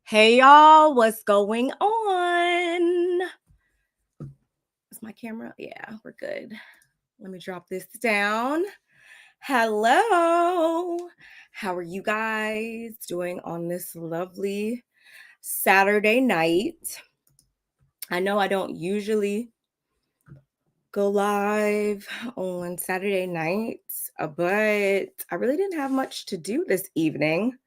Hey y'all, what's going on? Is my camera? Yeah, we're good. Let me drop this down. Hello. How are you guys doing on this lovely Saturday night? I know I don't usually go live on Saturday nights, but I really didn't have much to do this evening.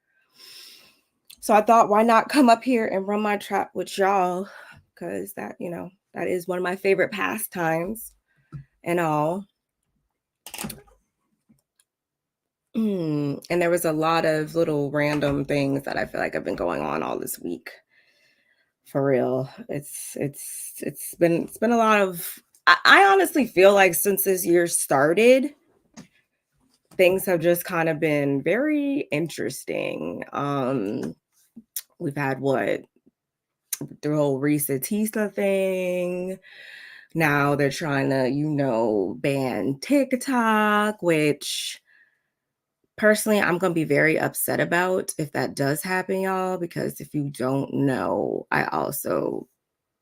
So I thought, why not come up here and run my trap with y'all? Because that is one of my favorite pastimes and all. And there was a lot of little random things that I feel like have been going on all this week. For real. It's been a lot of, I honestly feel like since this year started, things have just kind of been very interesting. We've had the whole Risa Tisa thing. Now they're trying to, ban TikTok, which personally I'm going to be very upset about if that does happen, y'all, because if you don't know, I also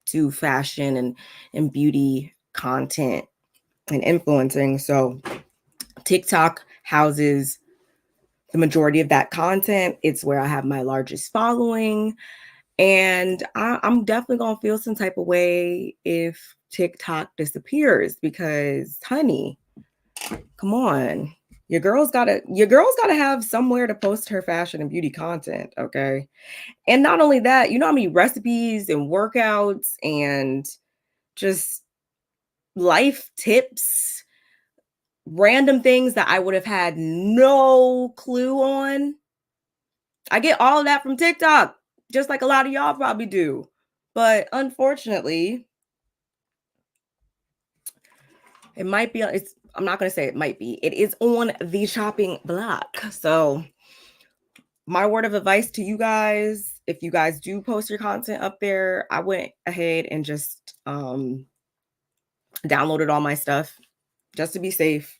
do fashion and beauty content and influencing. So TikTok houses the majority of that content. It's where I have my largest following. And I'm definitely going to feel some type of way if TikTok disappears because, honey, come on. Your girl's gotta have somewhere to post her fashion and beauty content, okay? And not only that, you know how many recipes and workouts and just life tips, random things that I would have had no clue on. I get all of that from TikTok, just like a lot of y'all probably do. But unfortunately, it might be, I'm not going to say it might be, it is on the chopping block. So my word of advice to you guys, if you guys do post your content up there, I went ahead and just downloaded all my stuff just to be safe.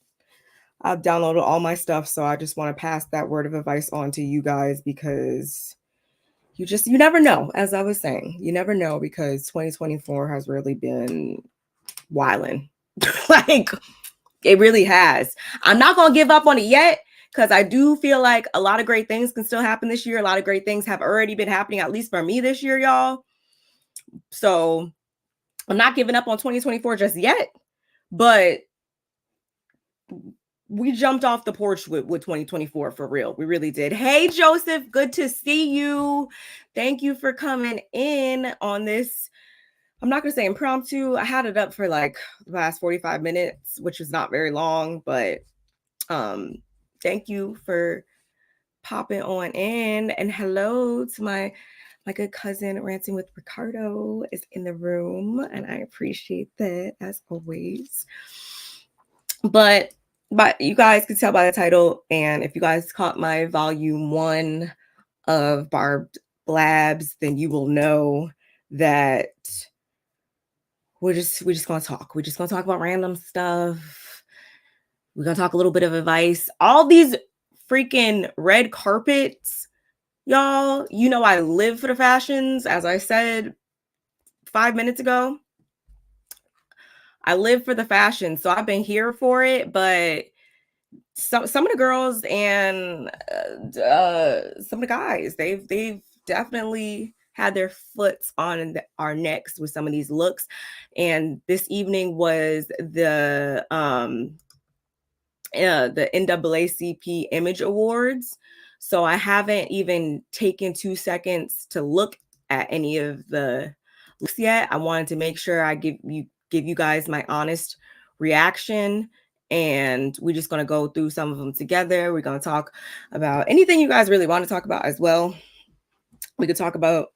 I've downloaded all my stuff. So I just want to pass that word of advice on to you guys because you never know. As I was saying, you never know because 2024 has really been wilding. Like, it really has. I'm not going to give up on it yet because I do feel like a lot of great things can still happen this year. A lot of great things have already been happening, at least for me this year, y'all. So I'm not giving up on 2024 just yet, but we jumped off the porch with 2024 for real. We really did. Hey, Joseph, good to see you. Thank you for coming in on this. I'm not going to say impromptu. I had it up for like the last 45 minutes, which is not very long, but thank you for popping on in. And hello to my good cousin Ranting with Ricardo is in the room, and I appreciate that as always. But you guys can tell by the title, and if you guys caught my volume 1 of Barb Blabzzz, then you will know that we're just gonna talk. We're just gonna talk about random stuff. We're gonna talk a little bit of advice. All these freaking red carpets, y'all. You know I live for the fashions, as I said 5 minutes ago. I live for the fashion, so I've been here for it. But some of the girls and some of the guys, they've definitely had their foots on our necks with some of these looks. And this evening was the NAACP Image Awards. So I haven't even taken 2 seconds to look at any of the looks yet. I wanted to make sure I give you guys my honest reaction. And we're just going to go through some of them together. We're going to talk about anything you guys really want to talk about as well. We could talk about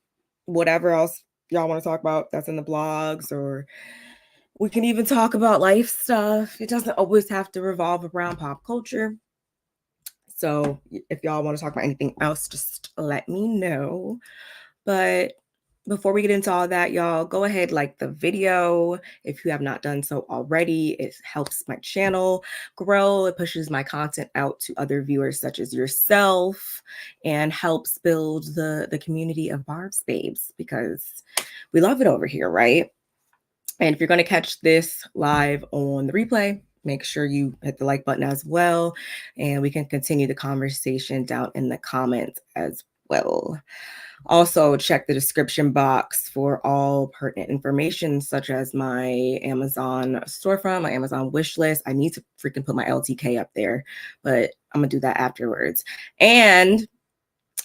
whatever else y'all want to talk about that's in the blogs, or we can even talk about life stuff. It doesn't always have to revolve around pop culture. So if y'all want to talk about anything else, just let me know. But before we get into all that, y'all, go ahead, like the video if you have not done so already. It helps my channel grow. It pushes my content out to other viewers such as yourself and helps build the community of Barb's babes, because we love it over here, right? And if you're going to catch this live on the replay, make sure you hit the like button as well, and we can continue the conversation down in the comments as well. Also, check the description box for all pertinent information, such as my Amazon storefront, my Amazon wish list. I need to freaking put my LTK up there, but I'm gonna do that afterwards. And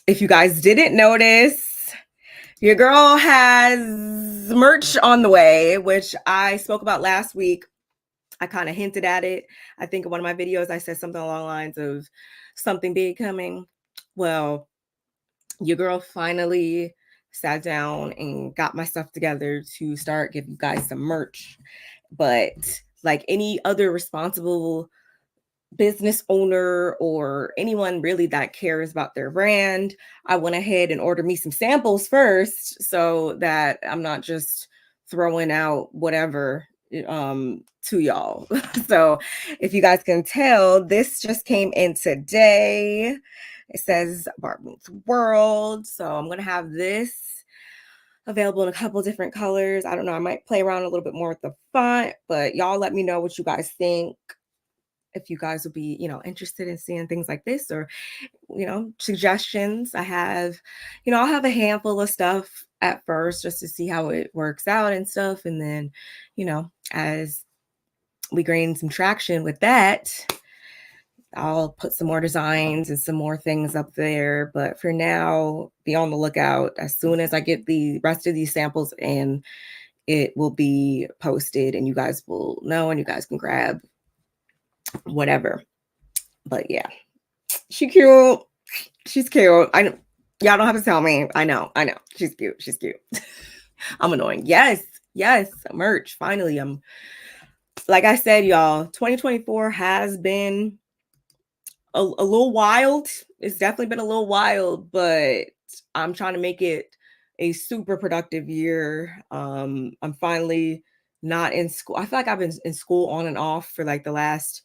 if you guys didn't notice, your girl has merch on the way, which I spoke about last week. I kind of hinted at it. I think in one of my videos, I said something along the lines of something big coming. Well, your girl finally sat down and got my stuff together to start giving you guys some merch. But like any other responsible business owner or anyone really that cares about their brand, I went ahead and ordered me some samples first so that I'm not just throwing out whatever to y'all. So if you guys can tell, this just came in today. It says BarbMeetsWorld. So I'm going to have this available in a couple different colors. I don't know. I might play around a little bit more with the font, but y'all let me know what you guys think. If you guys would be, interested in seeing things like this, or, suggestions. I have, I'll have a handful of stuff at first just to see how it works out and stuff. And then, as we gain some traction with that, I'll put some more designs and some more things up there. But for now, be on the lookout. As soon as I get the rest of these samples in, it will be posted and you guys will know and you guys can grab whatever. But yeah, she cute. She's cute. I know. Y'all don't have to tell me. I know. She's cute. I'm annoying. Yes. Merch. Finally, like I said, y'all, 2024 has been a little wild. It's definitely been a little wild, but I'm trying to make it a super productive year. I'm finally not in school. I feel like I've been in school on and off for like the last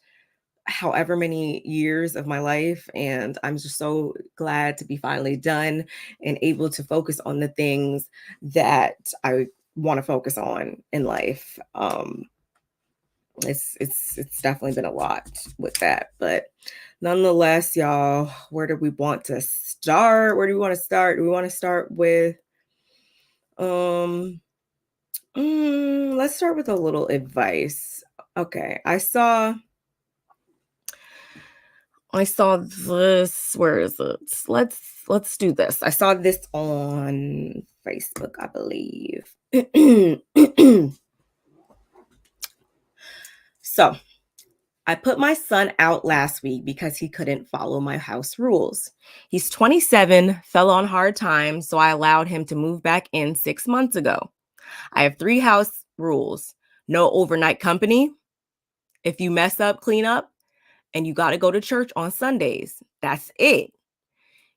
however many years of my life, and I'm just so glad to be finally done and able to focus on the things that I want to focus on in life. It's definitely been a lot with that, but nonetheless, y'all, where do we want to start? Do we want to start with let's start with a little advice. Okay, I saw this. Where is it? Let's do this. I saw this on Facebook, I believe. So I put my son out last week because he couldn't follow my house rules. He's 27, fell on hard times, so I allowed him to move back in 6 months ago. I have 3 house rules. No overnight company. If you mess up, clean up. And you got to go to church on Sundays. That's it.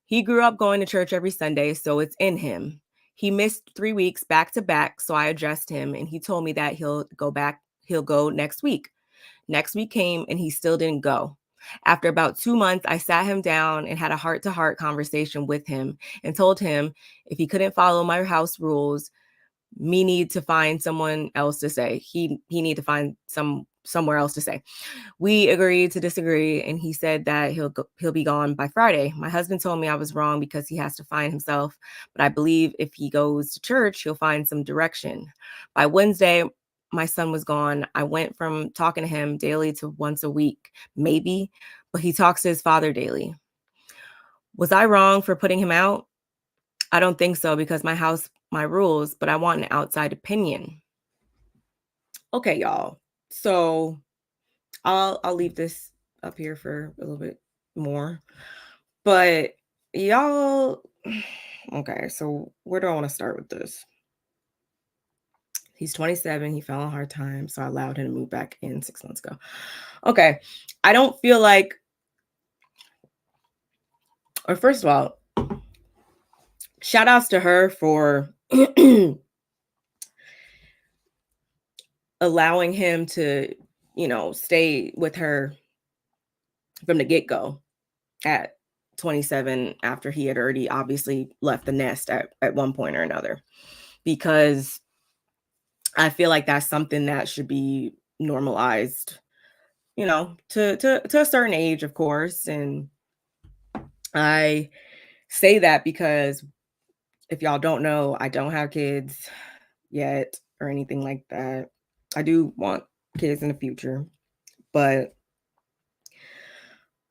He grew up going to church every Sunday, so it's in him. He missed 3 weeks back to back, so I addressed him and he told me that he'll go next week. Next week came and he still didn't go. After about 2 months, I sat him down and had a heart-to-heart conversation with him and told him if he couldn't follow my house rules, me need to find someone else to say. He need to find somewhere else to say. We agreed to disagree, and he said that he'll be gone by Friday. My husband told me I was wrong because he has to find himself, but I believe if he goes to church, he'll find some direction. By Wednesday, my son was gone. I went from talking to him daily to once a week, maybe, but he talks to his father daily. Was I wrong for putting him out? I don't think so, because my house, my rules, but I want an outside opinion. Okay, y'all. So I'll leave this up here for a little bit more. But y'all, okay, so where do I want to start with this? He's 27. He fell on hard times, so I allowed him to move back in 6 months ago. Okay, I don't feel like, or first of all, shout outs to her for allowing him to, stay with her from the get-go at 27 after he had already obviously left the nest at one point or another. Because I feel like that's something that should be normalized, to a certain age, of course. And I say that because if y'all don't know, I don't have kids yet or anything like that. I do want kids in the future, but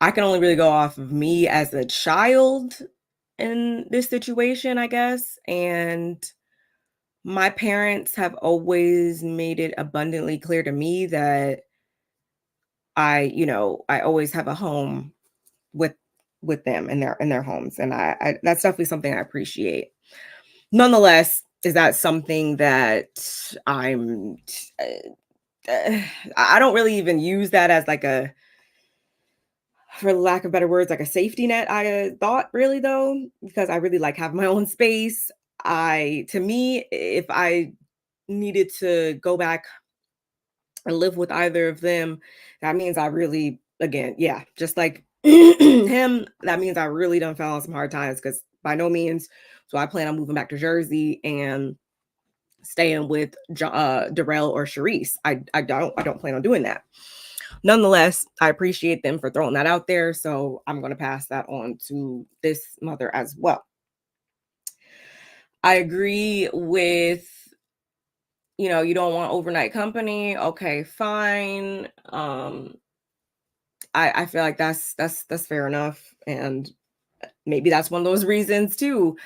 I can only really go off of me as a child in this situation, I guess. And my parents have always made it abundantly clear to me that I always have a home with them in their homes, and I that's definitely something I appreciate. Nonetheless, is that something that uh, I don't really even use that as like a, for lack of better words, like a safety net, I thought, really, though, because I really like having my own space. To me, if I needed to go back and live with either of them, that means I really, again, yeah, just like him, that means I really done fell on some hard times, because by no means, so I plan on moving back to Jersey and staying with Darrell or Sharice. I don't plan on doing that. Nonetheless, I appreciate them for throwing that out there, so I'm going to pass that on to this mother as well. I agree with, you don't want overnight company. Okay, fine. I feel like that's fair enough, and maybe that's one of those reasons too.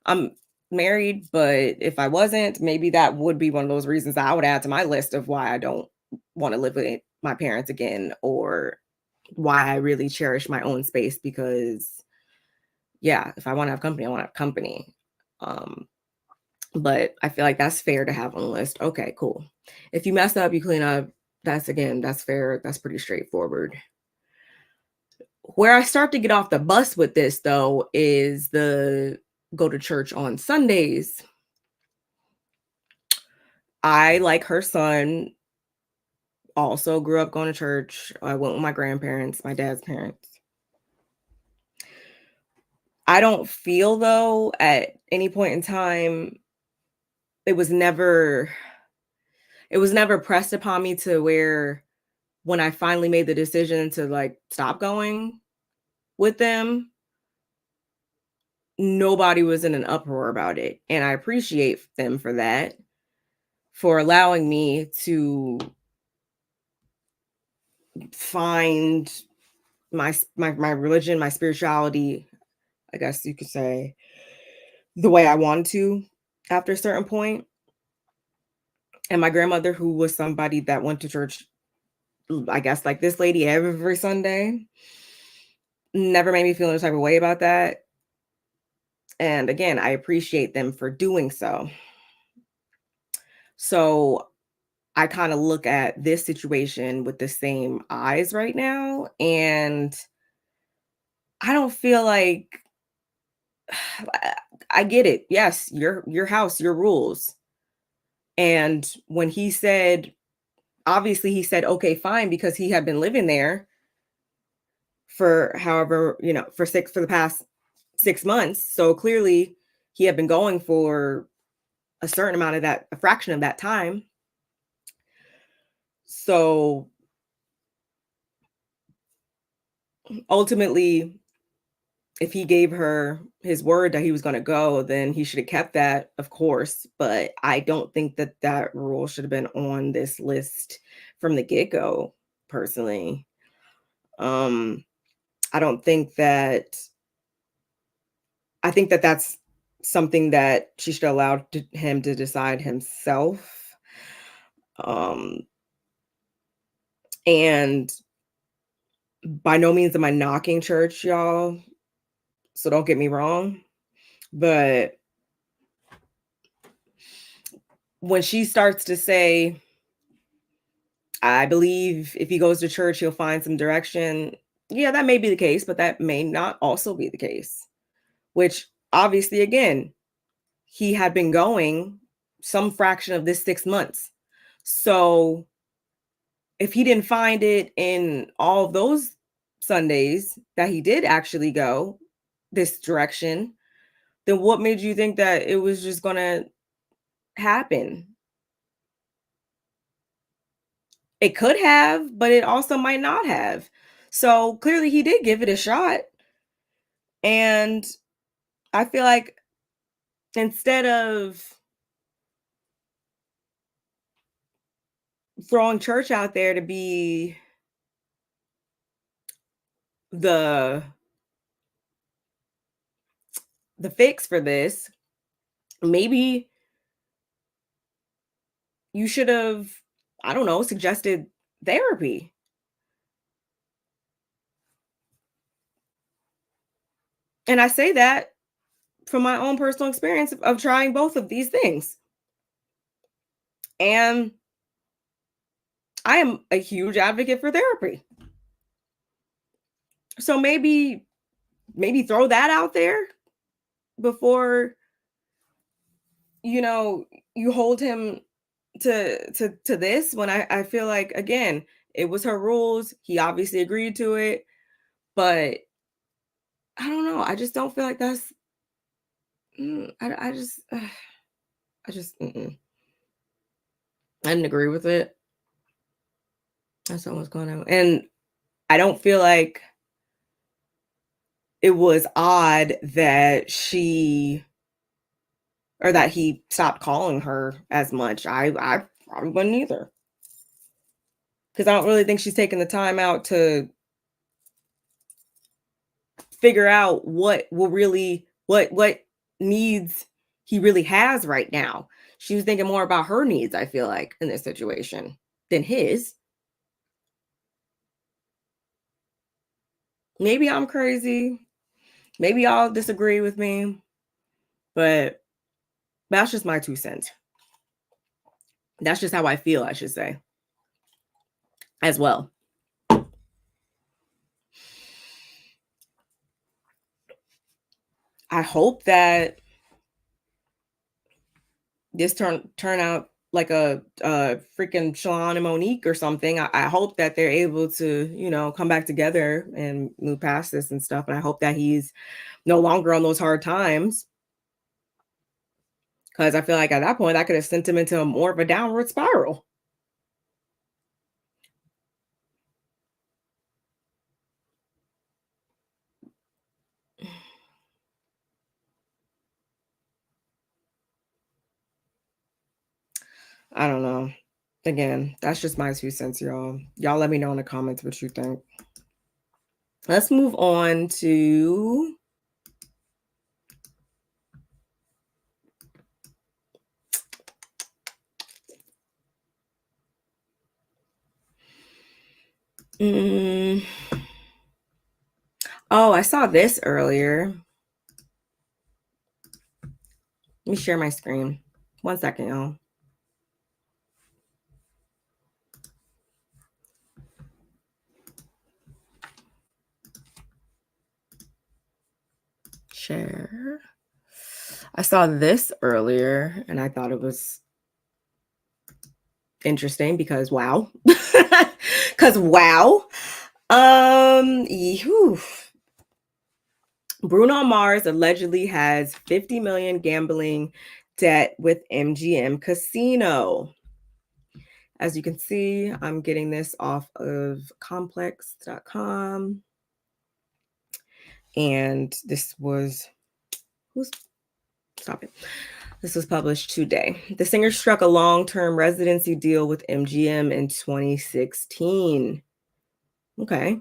I'm married, but if I wasn't, maybe that would be one of those reasons that I would add to my list of why I don't want to live with my parents again, or why I really cherish my own space. Because yeah, if I want to have company, I want to have company. Um, but I feel like that's fair to have on the list. Okay, cool. If you mess up, you clean up. That's fair. That's pretty straightforward. Where I start to get off the bus with this, though, is the go to church on Sundays. I, like her son, also grew up going to church. I went with my grandparents, my dad's parents. I don't feel, though, at any point in time, it was never pressed upon me to where, when I finally made the decision to like stop going with them, nobody was in an uproar about it. And I appreciate them for that, for allowing me to find my religion, my spirituality, I guess you could say, the way I wanted to after a certain point. And my grandmother, who was somebody that went to church, I guess like this lady, every Sunday, never made me feel any type of way about that. And again, I appreciate them for doing so. So I kind of look at this situation with the same eyes right now. And I don't feel like, I get it. Yes, your house, your rules. And when he said, obviously he said, okay, fine, because he had been living there for however, for the past 6 months. So clearly he had been going for a certain amount of that, a fraction of that time. So ultimately, if he gave her his word that he was going to go, then he should have kept that, of course. But I don't think that that rule should have been on this list from the get-go, personally. I don't think that, I think that that's something that she should allow him to decide himself. Um, and by no means am I knocking church, y'all. So don't get me wrong. But when she starts to say, I believe if he goes to church, he'll find some direction. Yeah, that may be the case, but that may not also be the case. Which obviously, again, he had been going some fraction of this 6 months. So if he didn't find it in all of those Sundays that he did actually go this direction, then what made you think that it was just gonna happen? It could have, but it also might not have. So clearly he did give it a shot. And I feel like instead of throwing church out there to be the fix for this, maybe you should have, I don't know, suggested therapy. And I say that from my own personal experience of trying both of these things. And I am a huge advocate for therapy. So maybe throw that out there before, you know, you hold him to this, when I feel like, again, it was her rules. He obviously agreed to it, but I don't know. I just don't feel like that's I just I just I didn't agree with it. That's not what's going on. And I don't feel like it was odd that she or that he stopped calling her as much. I probably wouldn't either. Because I don't really think she's taking the time out to figure out what needs he really has right now. She was thinking more about her needs, I feel like, in this situation than his. Maybe I'm crazy. Maybe y'all disagree with me, but that's just my 2 cents. That's just how I feel, I should say, as well. I hope that this turn out like a freaking Shalon and Monique or something. I hope that they're able to, come back together and move past this and stuff. And I hope that he's no longer on those hard times, because I feel like at that point I could have sent him into more of a downward spiral. I don't know. Again, that's just my 2 cents, y'all. Y'all let me know in the comments what you think. Let's move on to oh, I saw this earlier. Let me share my screen. 1 second, y'all. Share. I saw this earlier and I thought it was interesting because wow. Because wow. Bruno Mars allegedly has 50 million gambling debt with MGM Casino. As you can see, I'm getting this off of complex.com. And this was stop it. This was published today. The singer struck a long-term residency deal with MGM in 2016. Okay.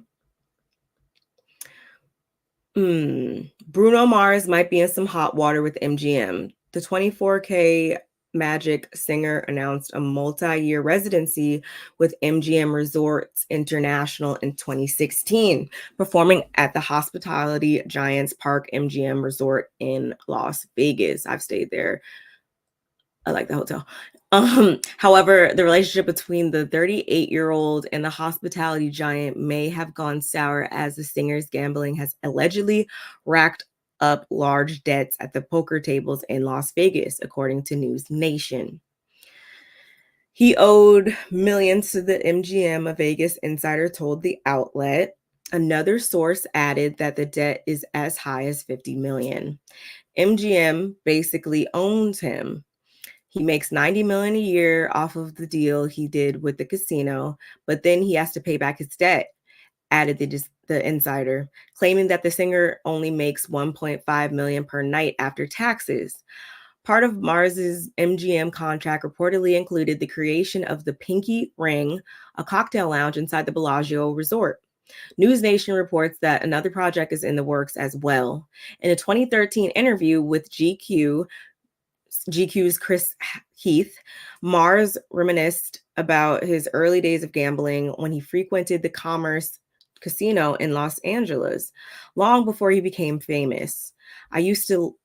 Bruno Mars might be in some hot water with MGM. The 24K Magic singer announced a multi-year residency with MGM Resorts International in 2016, performing at the hospitality giants Park MGM Resort in Las Vegas. I've stayed there. I like the hotel. However, the relationship between the 38-year-old and the hospitality giant may have gone sour as the singer's gambling has allegedly racked up large debts at the poker tables in Las Vegas, according to News Nation. He owed millions to the MGM, a Vegas insider told the outlet. Another source added that the debt is as high as $50 million. MGM basically owns him. He makes $90 million a year off of the deal he did with the casino, but then he has to pay back his debt, added the insider, claiming that the singer only makes $1.5 million per night after taxes. Part of Mars's MGM contract reportedly included the creation of the Pinky Ring, a cocktail lounge inside the Bellagio resort. News Nation reports that another project is in the works as well. In a 2013 interview with GQ's Chris Heath, Mars reminisced about his early days of gambling when he frequented the Commerce Casino in Los Angeles, long before he became famous. I used to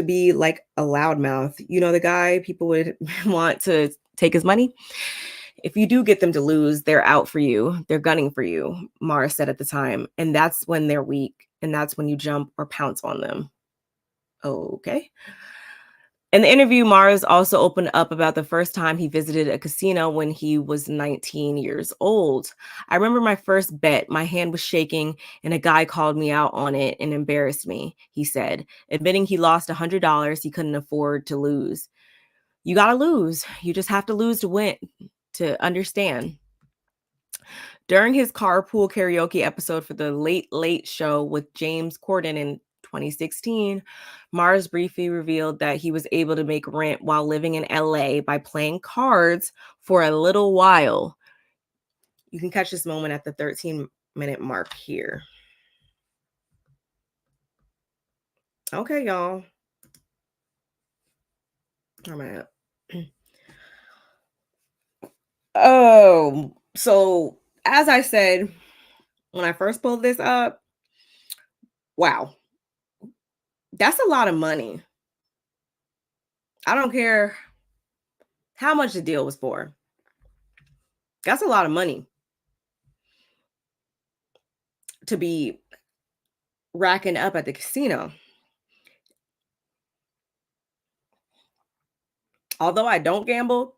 be like a loudmouth. You know, the guy people would want to take his money. If you do get them to lose, they're out for you. They're gunning for you, Mars said at the time. And that's when they're weak. And that's when you jump or pounce on them. Okay. In the interview, Mars also opened up about the first time he visited a casino when he was 19 years old. I remember my first bet. My hand was shaking and a guy called me out on it and embarrassed me, he said, admitting he lost $100 he couldn't afford to lose. You got to lose. You just have to lose to win, to understand. During his carpool karaoke episode for the Late Late Show with James Corden in 2016, Mars briefly revealed that he was able to make rent while living in LA by playing cards for a little while. You can catch this moment at the 13-minute mark here. Okay, y'all. Where am I at? Oh, so as I said, when I first pulled this up, wow, that's a lot of money. I don't care how much the deal was for. That's a lot of money to be racking up at the casino. Although I don't gamble,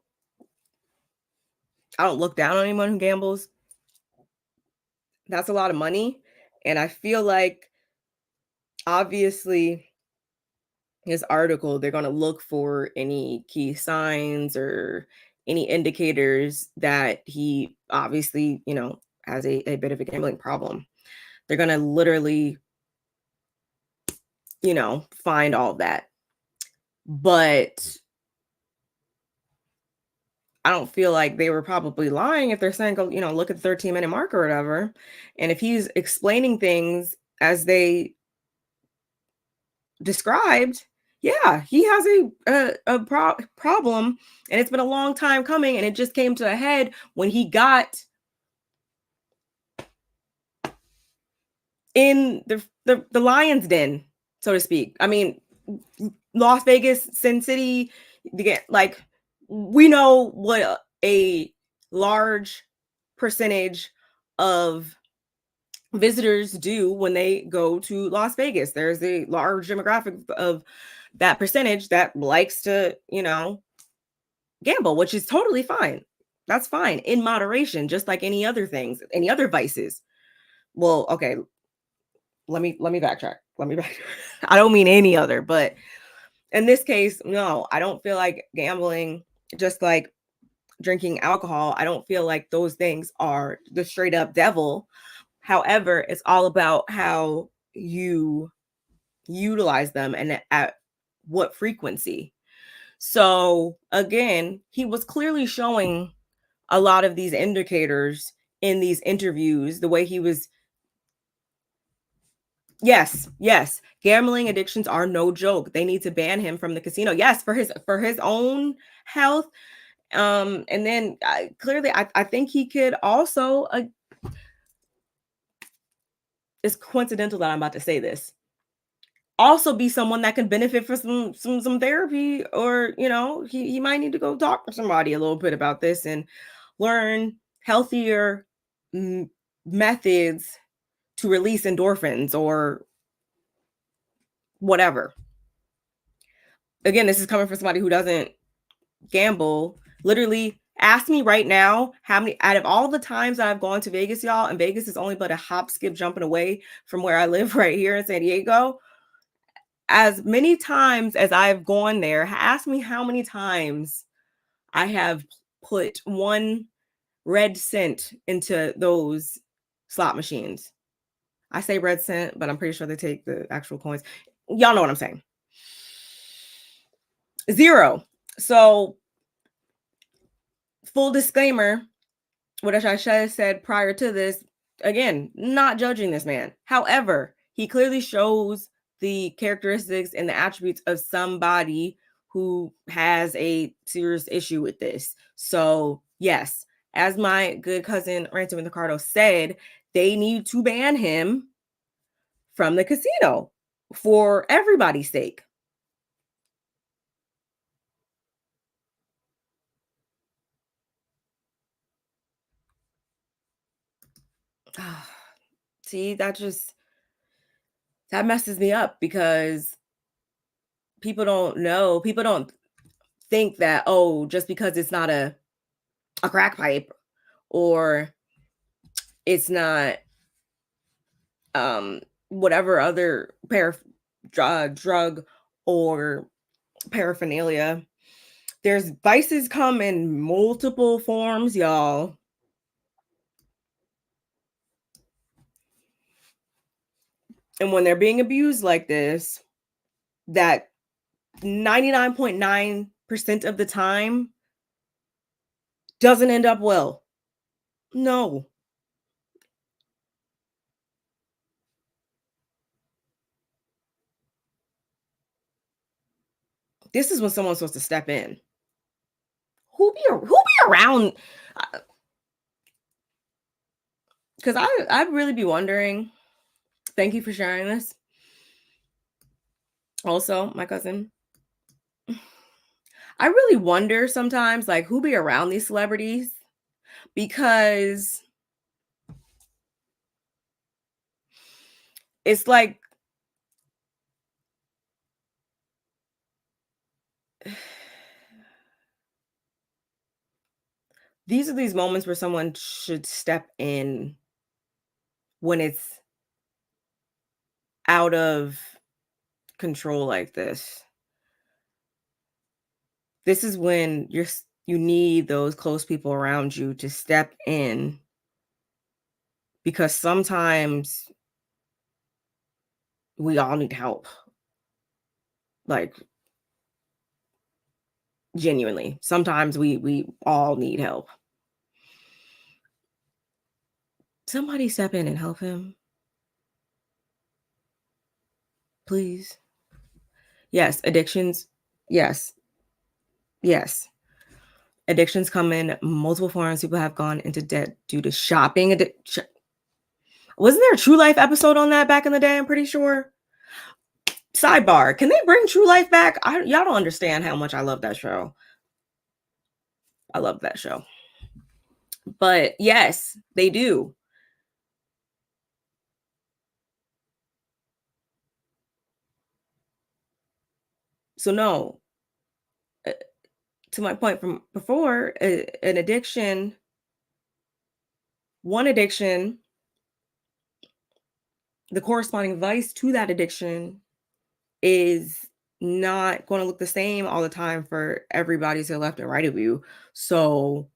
I don't look down on anyone who gambles. That's a lot of money. And I feel like, obviously, his article, they're going to look for any key signs or any indicators that he obviously, has a bit of a gambling problem. They're going to literally, find all that. But I don't feel like they were probably lying if they're saying, go, look at the 13-minute mark or whatever. And if he's explaining things as they described, yeah, he has a problem, and it's been a long time coming, and it just came to a head when he got in the lion's den, so to speak. I mean, Las Vegas, Sin City, like, we know what a large percentage of visitors do when they go to Las Vegas. There's a large demographic of that percentage that likes to, gamble, which is totally fine. That's fine in moderation, just like any other things, any other vices. Well, okay, let me backtrack. I don't mean any other, but in this case, no, I don't feel like gambling, just like drinking alcohol, I don't feel like those things are the straight up devil. However, it's all about how you utilize them and at what frequency. So again, he was clearly showing a lot of these indicators in these interviews, the way he was. Yes, gambling addictions are no joke. They need to ban him from the casino. Yes, for his own health. And then clearly, I think he could also. It's coincidental that I'm about to say this. Also, be someone that can benefit from some therapy, or he might need to go talk to somebody a little bit about this and learn healthier methods to release endorphins or whatever. Again, this is coming from somebody who doesn't gamble. Literally, ask me right now how many out of all the times I've gone to Vegas, y'all, and Vegas is only but a hop, skip, jumping away from where I live right here in San Diego. As many times as I've gone there, ask me how many times I have put 1 red cent into those slot machines. I say red cent, but I'm pretty sure they take the actual coins. Y'all know what I'm saying. 0. So, full disclaimer, what I should have said prior to this, again, not judging this man. However, he clearly shows the characteristics and the attributes of somebody who has a serious issue with this. So, yes, as my good cousin Ransom Ricardo said, they need to ban him from the casino for everybody's sake. See, that messes me up because people don't know. People don't think that, oh, just because it's not a crack pipe or it's not whatever other drug or paraphernalia. There's vices come in multiple forms, y'all. And when they're being abused like this, that 99.9% of the time doesn't end up well. No. This is when someone's supposed to step in. Who be around? Because I'd really be wondering. Thank you for sharing this. Also, my cousin. I really wonder sometimes, like, who be around these celebrities, because it's like these are these moments where someone should step in when it's out of control like this. This is when you need those close people around you to step in, because sometimes we all need help. Like, genuinely, sometimes we all need help. Somebody step in and help him, please. Yes, addictions. Yes. Addictions come in multiple forms. People have gone into debt due to shopping. Wasn't there a True Life episode on that back in the day? I'm pretty sure. Sidebar, can they bring True Life back? Y'all don't understand how much I love that show. I love that show. But yes, they do. So no, to my point from before, an addiction, one addiction, the corresponding vice to that addiction is not going to look the same all the time for everybody to the left and right of you. So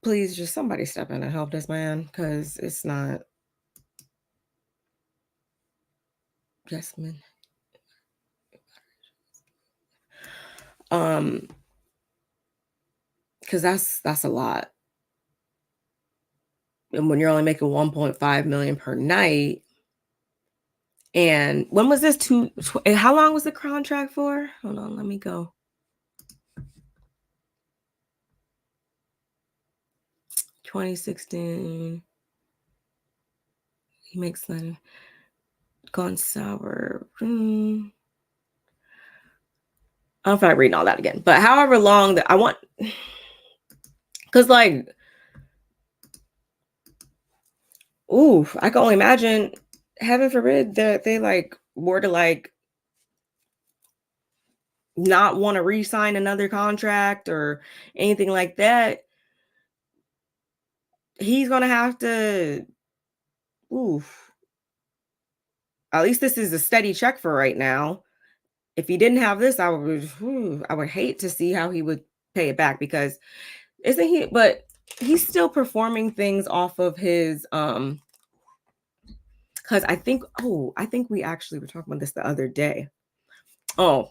please, just somebody step in and help this man, because it's not. Yes, man. Because that's a lot. And when you're only making 1.5 million per night, and when was this? How long was the contract for? Hold on, let me go. 2016. He makes that gone sour. I don't know if I'm reading all that again, but however long that I want, because like, ooh, I can only imagine heaven forbid that they like were to like not want to re-sign another contract or anything like that, he's gonna have to, oof, at least this is a steady check for right now. If he didn't have this, I would hate to see how he would pay it back because isn't he, but he's still performing things off of his because I think we actually were talking about this the other day. Oh,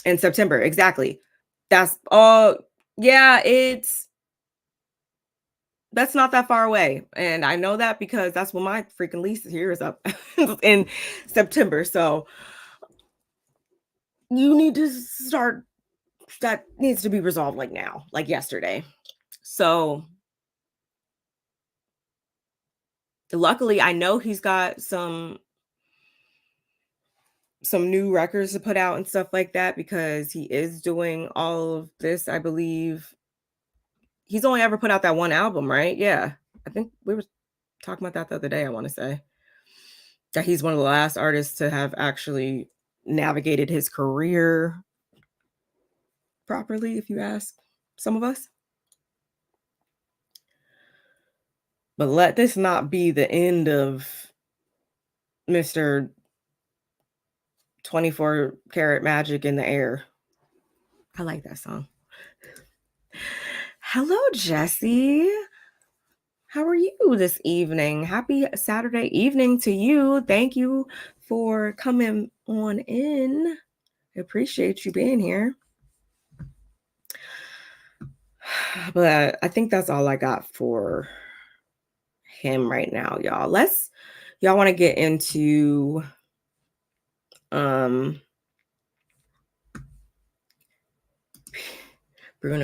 in September, exactly. That's all. Yeah, that's not that far away. And I know that because that's when my freaking lease here is up in September. So you need to start, that needs to be resolved like now, like yesterday. So luckily I know he's got some new records to put out and stuff like that because he is doing all of this. I believe he's only ever put out that one album, right? Yeah. I think we were talking about that the other day, I want to say. That he's one of the last artists to have actually navigated his career properly, if you ask some of us. But let this not be the end of Mr. 24 Karat Magic in the Air. I like that song. Hello, Jesse. How are you this evening? Happy Saturday evening to you. Thank you for coming on in. I appreciate you being here. But I think that's all I got for him right now, y'all. Y'all want to get into Bruno,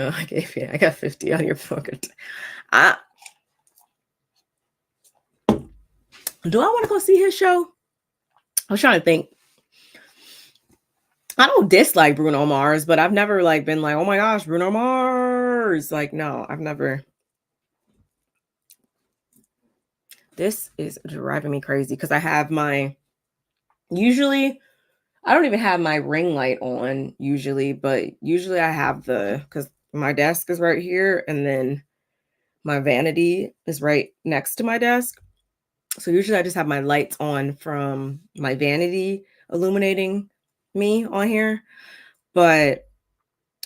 I got 50 on your pocket. Do I want to go see his show? I was trying to think. I don't dislike Bruno Mars, but I've never like been like, oh my gosh, Bruno Mars. Like, no, I've never. This is driving me crazy because I have usually I don't even have my ring light on usually, but usually I have because my desk is right here and then my vanity is right next to my desk. So usually I just have my lights on from my vanity illuminating me on here, but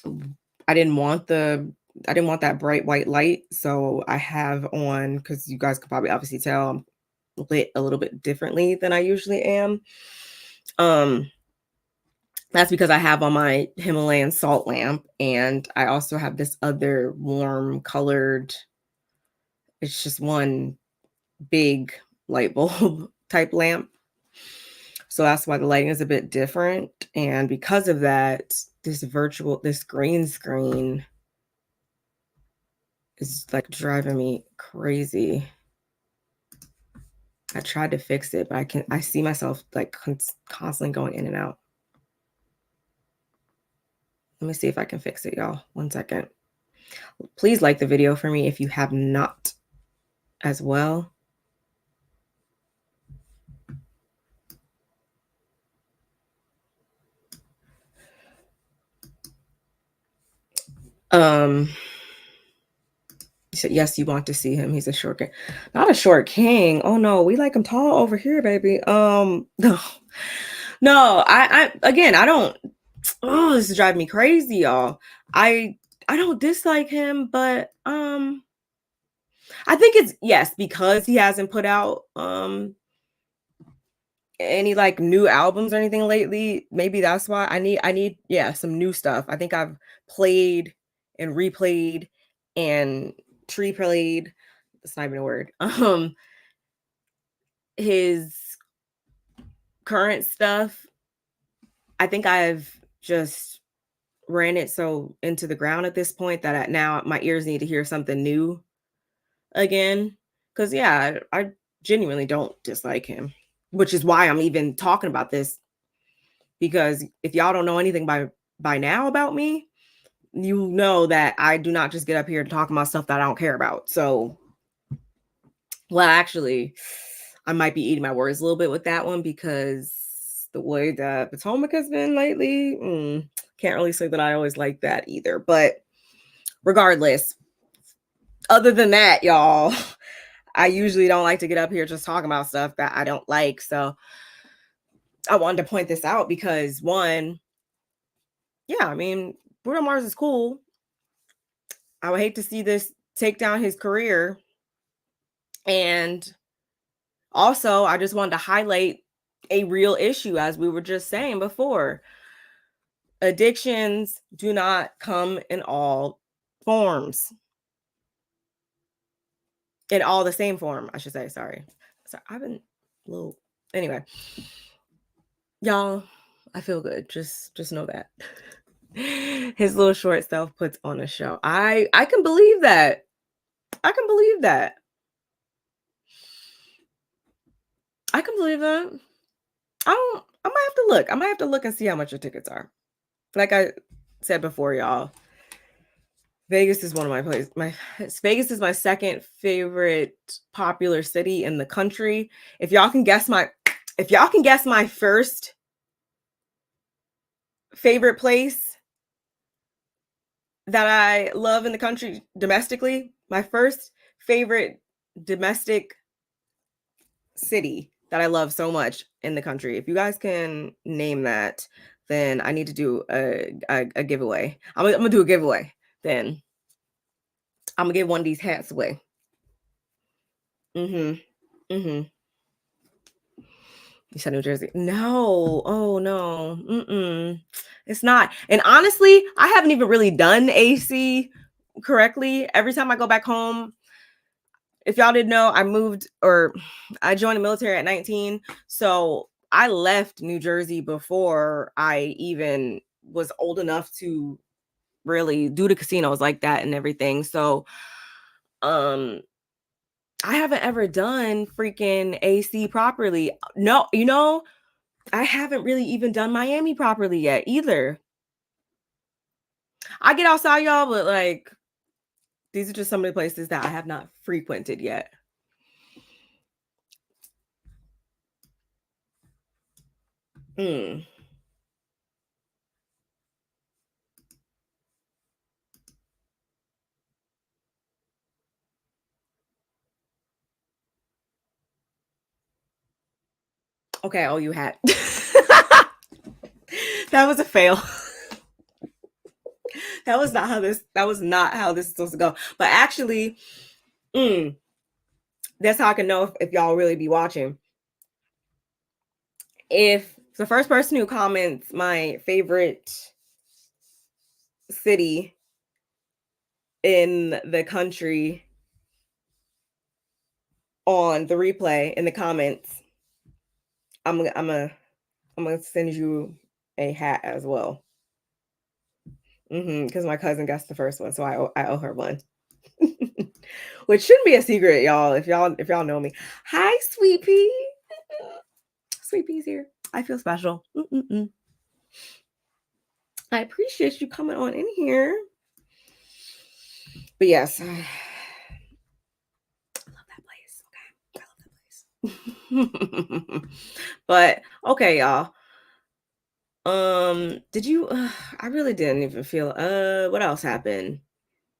I didn't want that bright white light. So I have on, because you guys could probably obviously tell I'm lit a little bit differently than I usually am. That's because I have on my Himalayan salt lamp, and I also have this other warm colored, it's just one big light bulb type lamp. So that's why the lighting is a bit different. And because of that, this green screen is like driving me crazy. I tried to fix it, but I see myself like constantly going in and out. Let me see if I can fix it, y'all. 1 second. Please like the video for me if you have not as well. So yes, you want to see him. He's a short king. Not a short king. Oh no, we like him tall over here, baby. No. I again, I don't, oh, this is driving me crazy, y'all. I don't dislike him, but I think it's, yes, because he hasn't put out any like new albums or anything lately. Maybe that's why I need yeah, some new stuff. I think I've played and replayed and tree played. It's not even a word. His current stuff, I think I've just ran it so into the ground at this point that now my ears need to hear something new again. Because yeah, I genuinely don't dislike him, which is why I'm even talking about this. Because if y'all don't know anything by now about me, you know that I do not just get up here and talk about stuff that I don't care about. So, well, actually, I might be eating my words a little bit with that one because the way that Potomac has been lately, can't really say that I always like that either. But regardless, other than that, y'all, I usually don't like to get up here just talking about stuff that I don't like. So I wanted to point this out because one, yeah, I mean, Bruno Mars is cool. I would hate to see this take down his career. And also, I just wanted to highlight a real issue, as we were just saying before. Addictions do not come in all forms, in all the same form, I should say. Sorry. I've been a little, anyway, y'all, I feel good. Just know that. His little short self puts on a show. I can believe that. I can believe that. I can believe that. I might have to look. I might have to look and see how much your tickets are. Like I said before, y'all, Vegas is one of my places. Vegas is my second favorite popular city in the country. If y'all can guess my first favorite place that I love in the country domestically, my first favorite domestic city that I love so much in the country. If you guys can name that, then I need to do a giveaway. I'm gonna do a giveaway. Then I'm gonna give one of these hats away. Mm-hmm. Mm-hmm. You said New Jersey. No. Oh no. Mm-mm. It's not. And honestly, I haven't even really done AC correctly. Every time I go back home, if y'all didn't know, I joined the military at 19. So I left New Jersey before I even was old enough to really do the casinos like that and everything. So I haven't ever done freaking AC properly. No, I haven't really even done Miami properly yet either. I get outside, y'all, but like these are just some of the places that I have not frequented yet. Hmm. Okay, oh, you had. That was a fail. That was not how this is supposed to go. But actually, that's how I can know if y'all really be watching. If the first person who comments my favorite city in the country on the replay in the comments, I'm gonna send you a hat as well. Because my cousin guessed the first one, so I owe her one. Which shouldn't be a secret, y'all. If y'all know me. Hi, Sweet Pea. Sweet Pea's here. I feel special. I appreciate you coming on in here. But yes, I love that place. Okay, I love that place. But okay, y'all. Did you? I really didn't even feel. What else happened?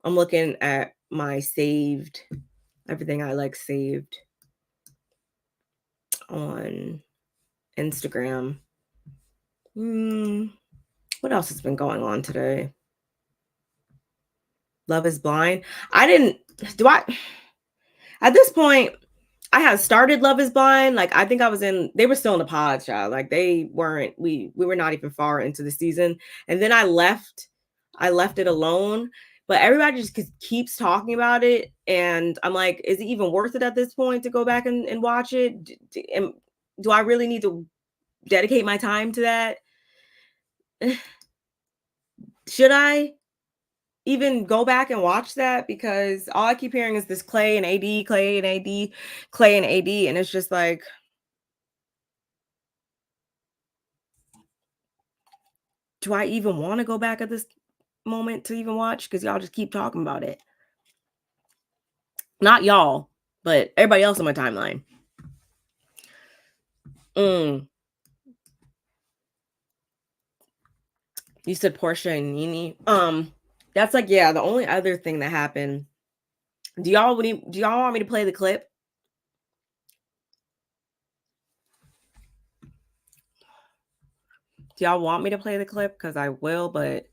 I'm looking at my saved, everything I like saved on Instagram. What else has been going on today? Love is Blind. At this point, I had started Love is Blind. Like, I think they were still in the pod, child. Like, we were not even far into the season. And then I left it alone. But everybody just keeps talking about it. And I'm like, is it even worth it at this point to go back and watch it? Do I really need to dedicate my time to that? Should I even go back and watch that? Because all I keep hearing is this Clay and AD, Clay and AD, Clay and AD. And it's just like, do I even want to go back at this moment to even watch? Because y'all just keep talking about it. Not y'all, but everybody else on my timeline. Mm. You said Portia and Nene. That's like, yeah, the only other thing that happened. Do y'all want me to play the clip? Do y'all want me to play the clip? Because I will, but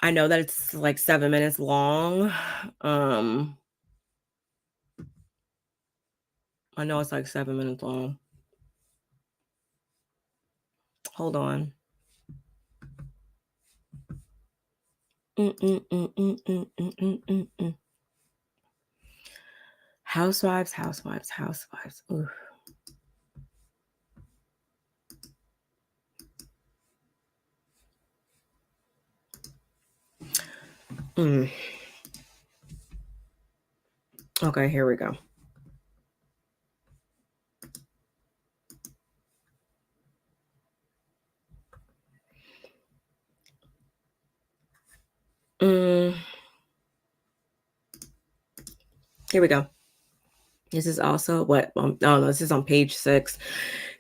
I know that it's like 7 minutes long. I know it's like 7 minutes long. Hold on. Housewives, housewives, housewives. Ooh. Mm. Okay, here we go. Here we go. This is also what? Oh no, this is on page 6.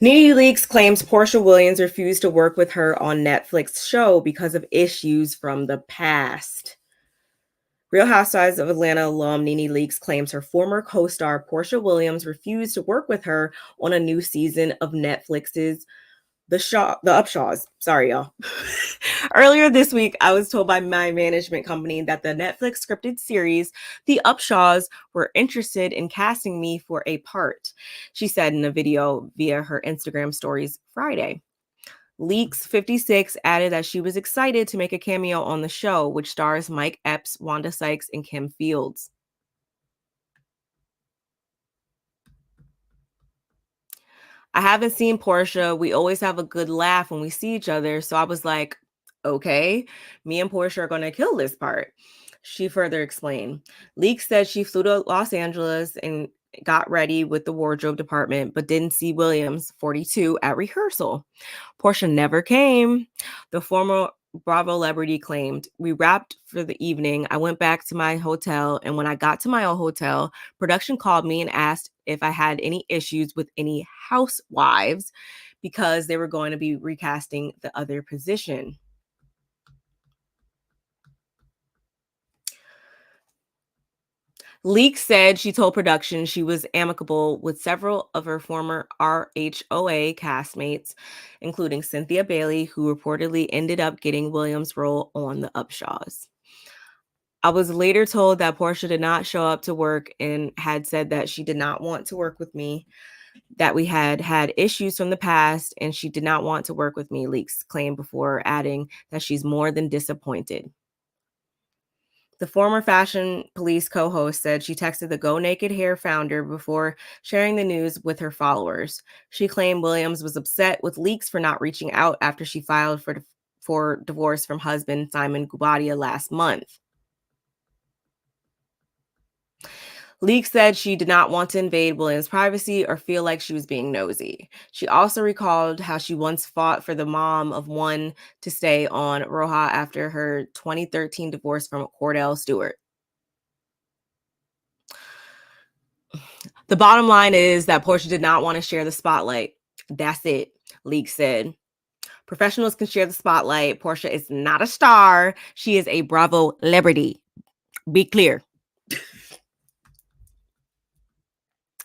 Nene Leakes claims Portia Williams refused to work with her on Netflix show because of issues from the past. Real Housewives of Atlanta alum Nene Leakes claims her former co-star Portia Williams refused to work with her on a new season of Netflix's The Upshaws. Sorry, y'all. Earlier this week, I was told by my management company that the Netflix scripted series, The Upshaws, were interested in casting me for a part, she said in a video via her Instagram stories Friday. Leaks 56 added that she was excited to make a cameo on the show, which stars Mike Epps, Wanda Sykes, and Kim Fields. I haven't seen Portia. We always have a good laugh when we see each other. So I was like, okay, me and Portia are going to kill this part. She further explained. Leak said she flew to Los Angeles and got ready with the wardrobe department, but didn't see Williams, 42, at rehearsal. Portia never came. The former Bravo celebrity claimed, we wrapped for the evening. I went back to my hotel, and when I got to my own hotel, production called me and asked if I had any issues with any housewives because they were going to be recasting the other position. Leak said she told production she was amicable with several of her former RHOA castmates, including Cynthia Bailey, who reportedly ended up getting Williams' role on The Upshaws. I was later told that Portia did not show up to work and had said that she did not want to work with me, that we had had issues from the past, and she did not want to work with me, Leaks claimed before adding that she's more than disappointed. The former Fashion Police co host said she texted the Go Naked Hair founder before sharing the news with her followers. She claimed Williams was upset with Leaks for not reaching out after she filed for divorce from husband Simon Gubadia last month. Leak said she did not want to invade Williams' privacy or feel like she was being nosy. She also recalled how she once fought for the mom of one to stay on Roja after her 2013 divorce from Cordell Stewart. The bottom line is that Portia did not want to share the spotlight. That's it, Leak said. Professionals can share the spotlight. Portia is not a star. She is a Bravo celebrity. Be clear.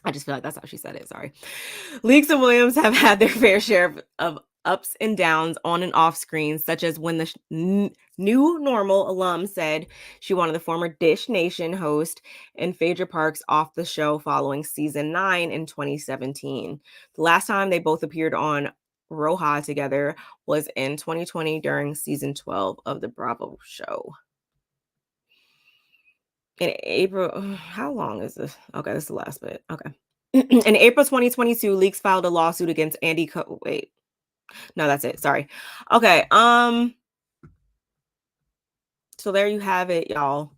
I just feel like that's how she said it. Sorry. Leaks and Williams have had their fair share of ups and downs on and off screen, such as when the new normal alum said she wanted the former Dish Nation host and Phaedra Parks off the show following season 9 in 2017. The last time they both appeared on Roja together was in 2020 during season 12 of the Bravo show. In April, how long is this? Okay, this is the last bit. Okay. In April 2022, Leaks filed a lawsuit against Andy wait. No, that's it. Sorry. Okay. So there you have it, y'all.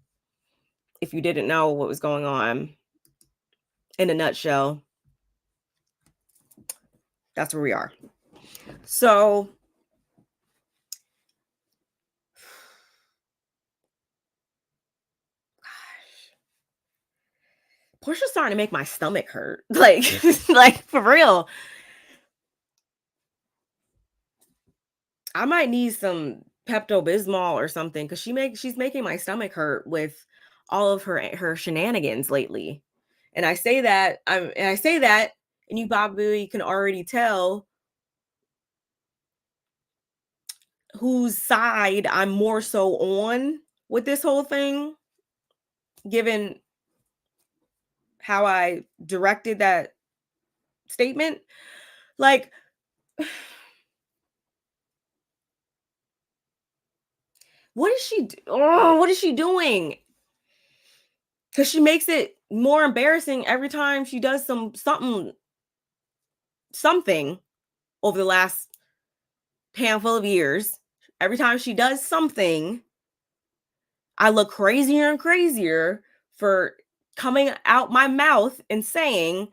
If you didn't know what was going on, in a nutshell, that's where we are. So Portia's starting to make my stomach hurt. Like, like for real. I might need some Pepto-Bismol or something because she's making my stomach hurt with all of her shenanigans lately. And I say that, and you probably can already tell whose side I'm more so on with this whole thing, given how I directed that statement. Like, what is she doing? Because she makes it more embarrassing every time she does something over the last handful of years. Every time she does something, I look crazier and crazier for coming out my mouth and saying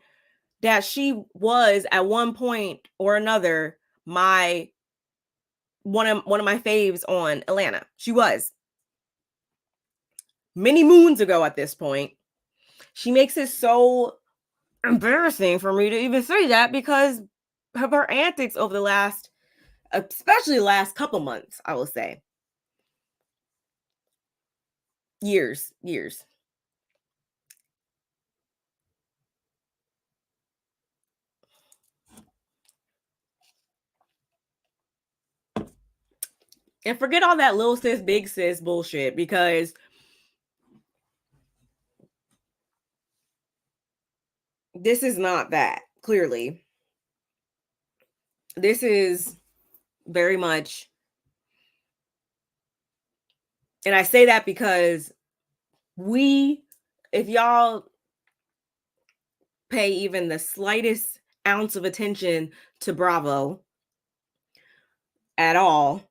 that she was at one point or another my one of my faves on Atlanta. She was many moons ago at this point. She makes it so embarrassing for me to even say that because of her antics over the last, especially the last couple months, I will say. Years. And forget all that little sis, big sis bullshit because this is not that, clearly. This is very much, and I say that because if y'all pay even the slightest ounce of attention to Bravo at all,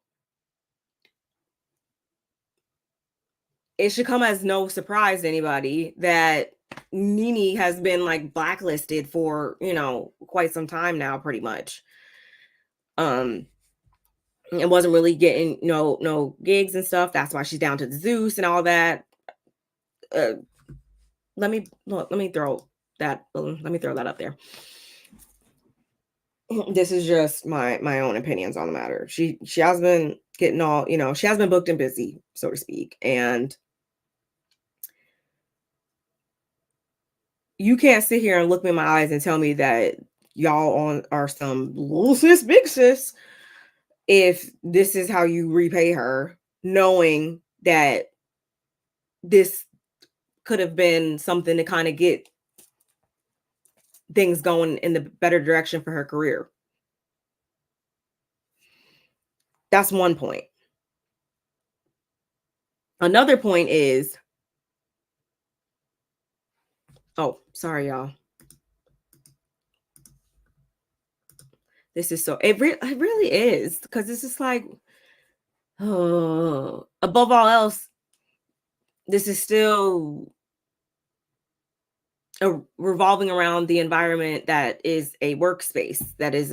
it should come as no surprise to anybody that Nene has been like blacklisted for, quite some time now, pretty much. It wasn't really getting no gigs and stuff. That's why she's down to the Zeus and all that. Let me throw that up there. This is just my own opinions on the matter. She has been getting all, she has been booked and busy, so to speak. And you can't sit here and look me in my eyes and tell me that y'all are some little sis, big sis, if this is how you repay her, knowing that this could have been something to kind of get things going in the better direction for her career. That's one point. Another point is, oh, sorry, y'all. This is so, it really is, because this is like, oh, above all else, this is still revolving around the environment that is a workspace, that is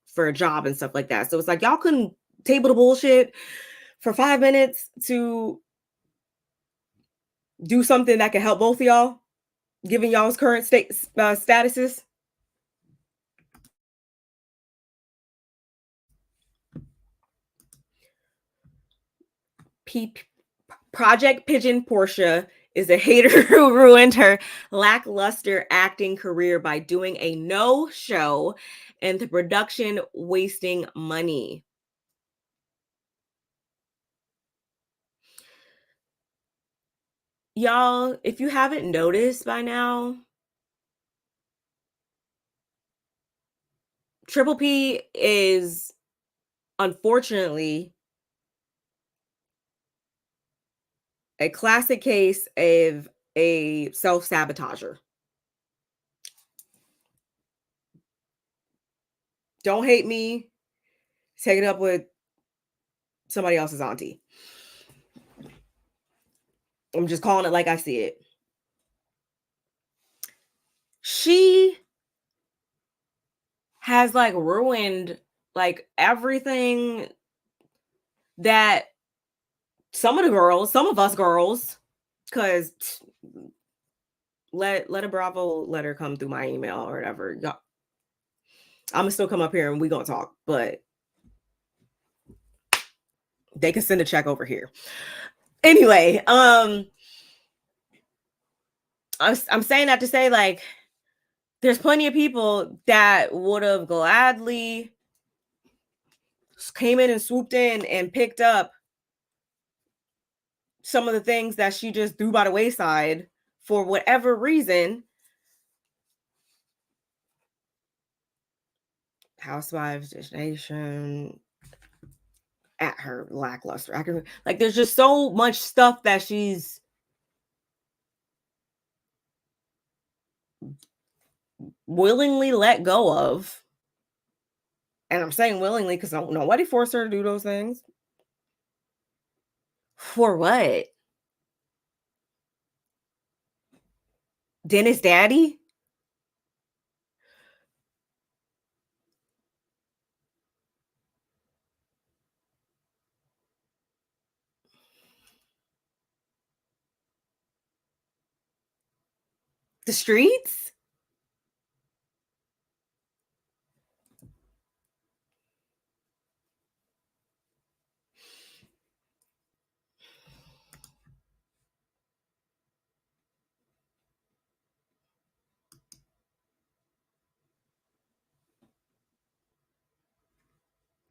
for a job and stuff like that. So it's like, y'all couldn't table the bullshit for 5 minutes to do something that can help both of y'all, given y'all's current statuses. Project Pigeon Portia is a hater who ruined her lackluster acting career by doing a no-show and the production wasting money. Y'all, if you haven't noticed by now, Triple P is unfortunately a classic case of a self-sabotager. Don't hate me. Take it up with somebody else's auntie. I'm just calling it like I see it. She has like ruined like everything that some of us girls, because let a Bravo letter come through my email or whatever. I'm gonna still come up here and we gonna talk, but They can send a check over here. Anyway, I'm saying that to say, like, there's plenty of people that would have gladly came in and swooped in and picked up some of the things that she just threw by the wayside for whatever reason. Housewives, Dish Nation, at her lackluster. Like, there's just so much stuff that she's willingly let go of. And I'm saying willingly because nobody forced her to do those things. For what? Dennis Daddy? The streets?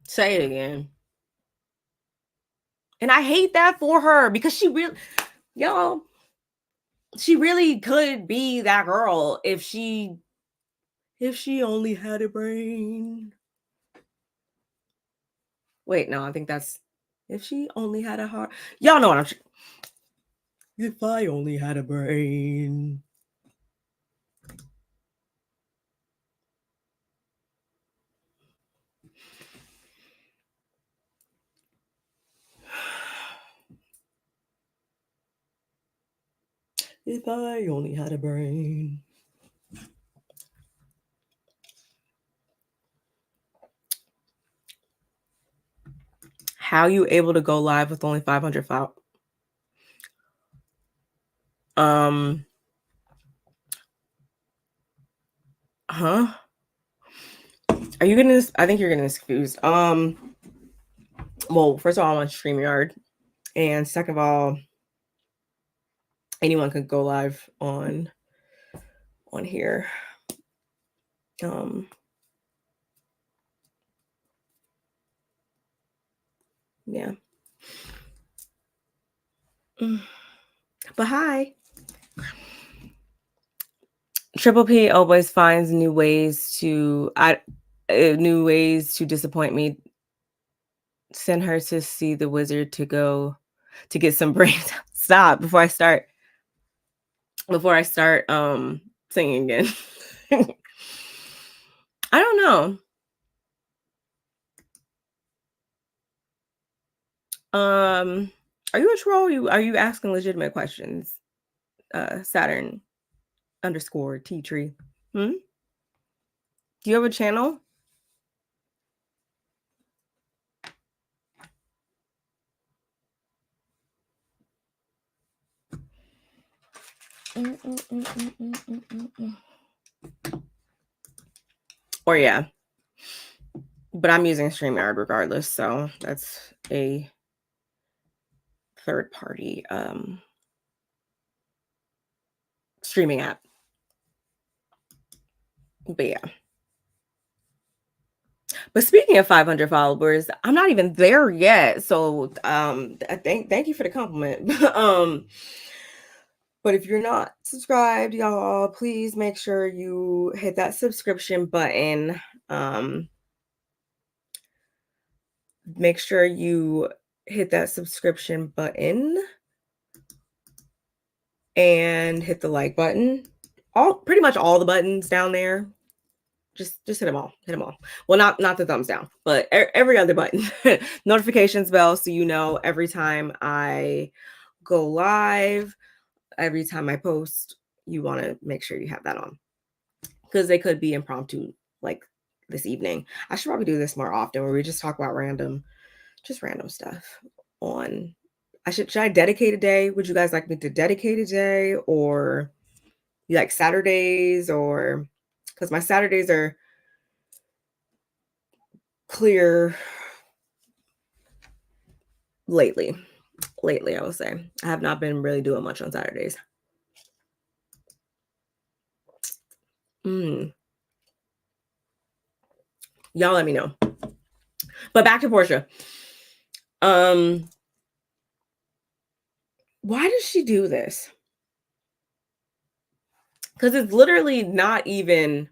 Say it again. And I hate that for her because y'all, she really could be that girl if she only had a brain. Wait, no, I think that's if she only had a heart. Y'all know what I'm if I only had a brain. If I only had a brain. How you able to go live with only 500 followers? Huh? Are you getting this? I think you're getting this confused. Well, first of all, I'm on StreamYard. And second of all, anyone could go live on here. Yeah. But hi. Triple P always finds new ways to disappoint me. Send her to see the wizard to get some brains. Stop before I start singing again. I don't know. Are you a troll? Are you asking legitimate questions? Saturn _ T tree. Do you have a channel? Or yeah. But I'm using StreamYard regardless, so that's a third party streaming app. But yeah. But speaking of 500 followers, I'm not even there yet. So thank you for the compliment. But if you're not subscribed, y'all, please make sure you hit that subscription button. Make sure you hit that subscription button and hit the like button. Pretty much all the buttons down there. Just hit them all. Well, not the thumbs down, but every other button. Notifications bell, so you know every time I go live, every time I post, you want to make sure you have that on, because they could be impromptu, like this evening. I should probably do this more often, where we just talk about random stuff on. Should I dedicate a day? Would you guys like me to dedicate a day, or you like Saturdays, or because my Saturdays are clear lately. Lately, I will say. I have not been really doing much on Saturdays. Mm, y'all let me know. But back to Portia. Um, why does she do this? Because it's literally not even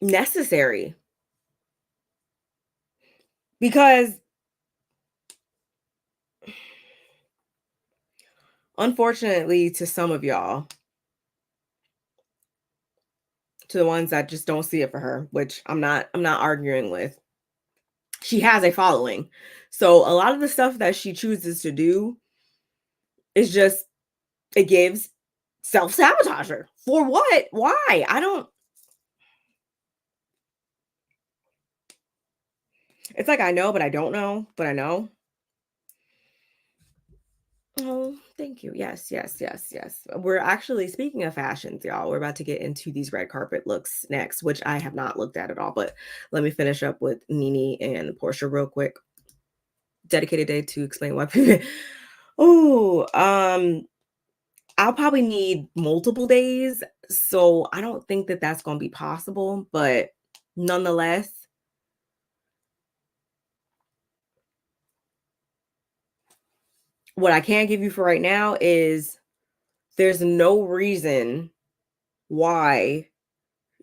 necessary. Because unfortunately, to some of y'all, to the ones that just don't see it for her, which I'm not arguing with, she has a following. So a lot of the stuff that she chooses to do is just, it gives self-sabotage her. For what? Why? I don't. It's like I know, but I don't know, but I know. Oh, thank you. Yes, yes, yes, yes. We're actually, speaking of fashions, y'all, we're about to get into these red carpet looks next, which I have not looked at all. But let me finish up with Nene and Portia real quick. Dedicated day to explain why people. Oh, I'll probably need multiple days, so I don't think that that's going to be possible. But nonetheless, what I can give you for right now is there's no reason why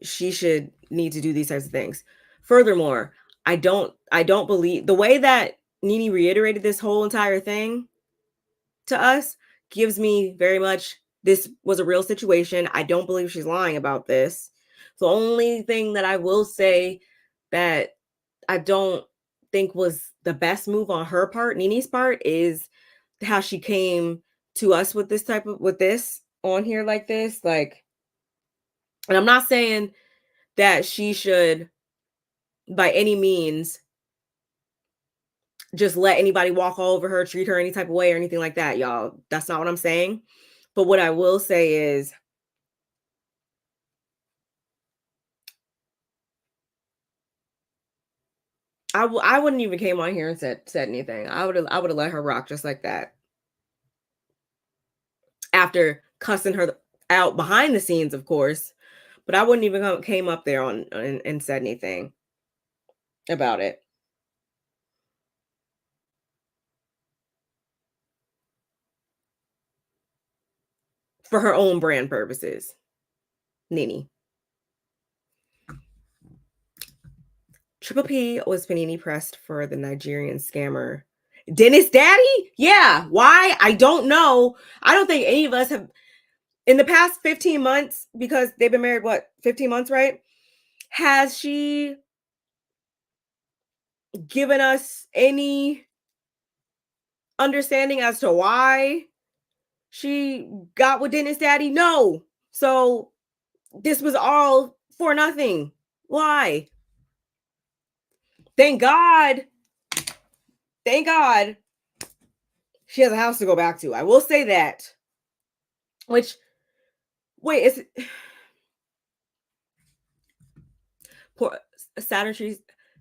she should need to do these types of things. Furthermore, I don't believe the way that Nene reiterated this whole entire thing to us gives me very much this was a real situation. I don't believe she's lying about this. The only thing that I will say that I don't think was the best move on her part, Nene's part, is how she came to us with this type of with this on here like this. Like, and I'm not saying that she should by any means just let anybody walk all over her, treat her any type of way or anything like that, y'all. That's not what I'm saying. But what I will say is I wouldn't even came on here and said anything. I would have let her rock just like that. After cussing her out behind the scenes, of course, but I wouldn't even came up there on and said anything about it for her own brand purposes. Nene. Triple P was panini pressed for the Nigerian scammer. Dennis Daddy? Yeah. Why? I don't know. I don't think any of us have in the past 15 months, because they've been married, what, 15 months, right? Has she given us any understanding as to why she got with Dennis Daddy? No. So this was all for nothing. Why? Thank God. Thank God she has a house to go back to. I will say that. Which, wait, is poor Saturn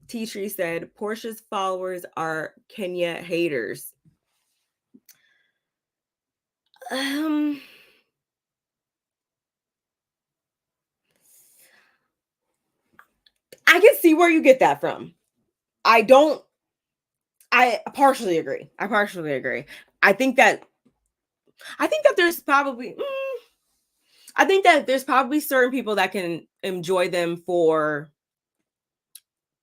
Tea Tree said Portia's followers are Kenya haters. Um, I can see where you get that from. I don't. I partially agree. I partially agree. I think that. I think that there's probably. I think that there's probably certain people that can enjoy them for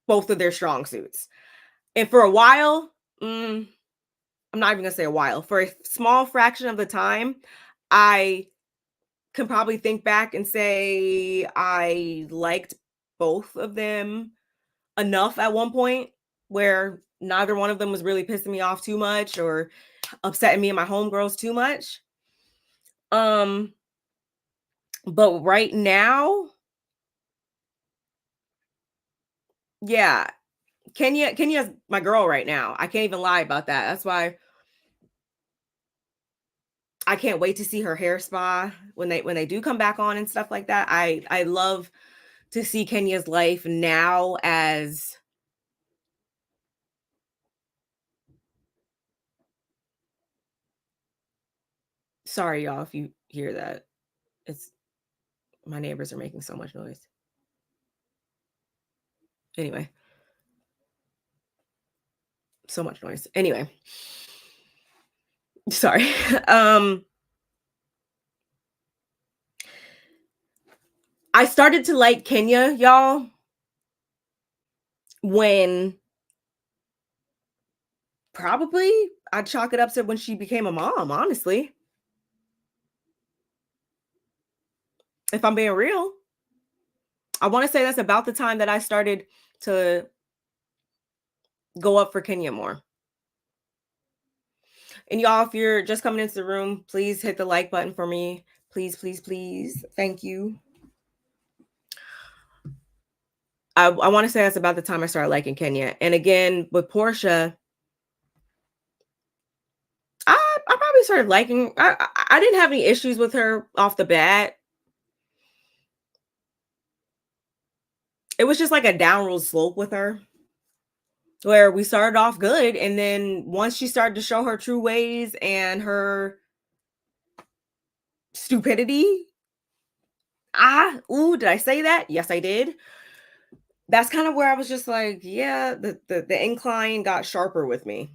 both of their strong suits, and for a while, I'm not even gonna say a while. For a small fraction of the time, I can probably think back and say I liked both of them enough at one point where neither one of them was really pissing me off too much or upsetting me and my homegirls too much. Um, but right now, yeah, Kenya's my girl right now. I can't even lie about that. That's why I can't wait to see her hair spa when they do come back on and stuff like that. I love to see Kenya's life now as Sorry, y'all, if you hear that. It's my neighbors are making so much noise. Anyway, so much noise. Anyway, sorry. um I started to like Kenya, y'all, when probably I'd chalk it up to when she became a mom, honestly. If I'm being real. I want to say that's about the time that I started to go up for Kenya more. And y'all, if you're just coming into the room, please hit the like button for me. Please, please, please. Thank you. I want to say that's about the time I started liking Kenya. And again, with Portia, I probably started liking. I didn't have any issues with her off the bat. It was just like a downward slope with her, where we started off good, and then once she started to show her true ways and her stupidity, did I say that? Yes, I did. That's kind of where I was just like, yeah, the incline got sharper with me.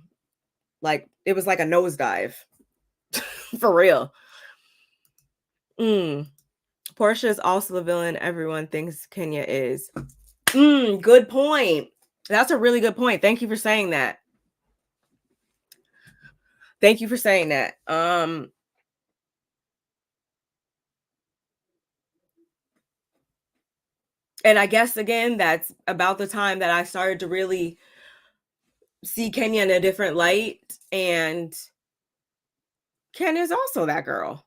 Like it was like a nosedive. For real. Mm. Portia is also the villain everyone thinks Kenya is. Good point. That's a really good point. Thank you for saying that. Thank you for saying that. And I guess again, that's about the time that I started to really see Kenya in a different light. And Kenya's also that girl.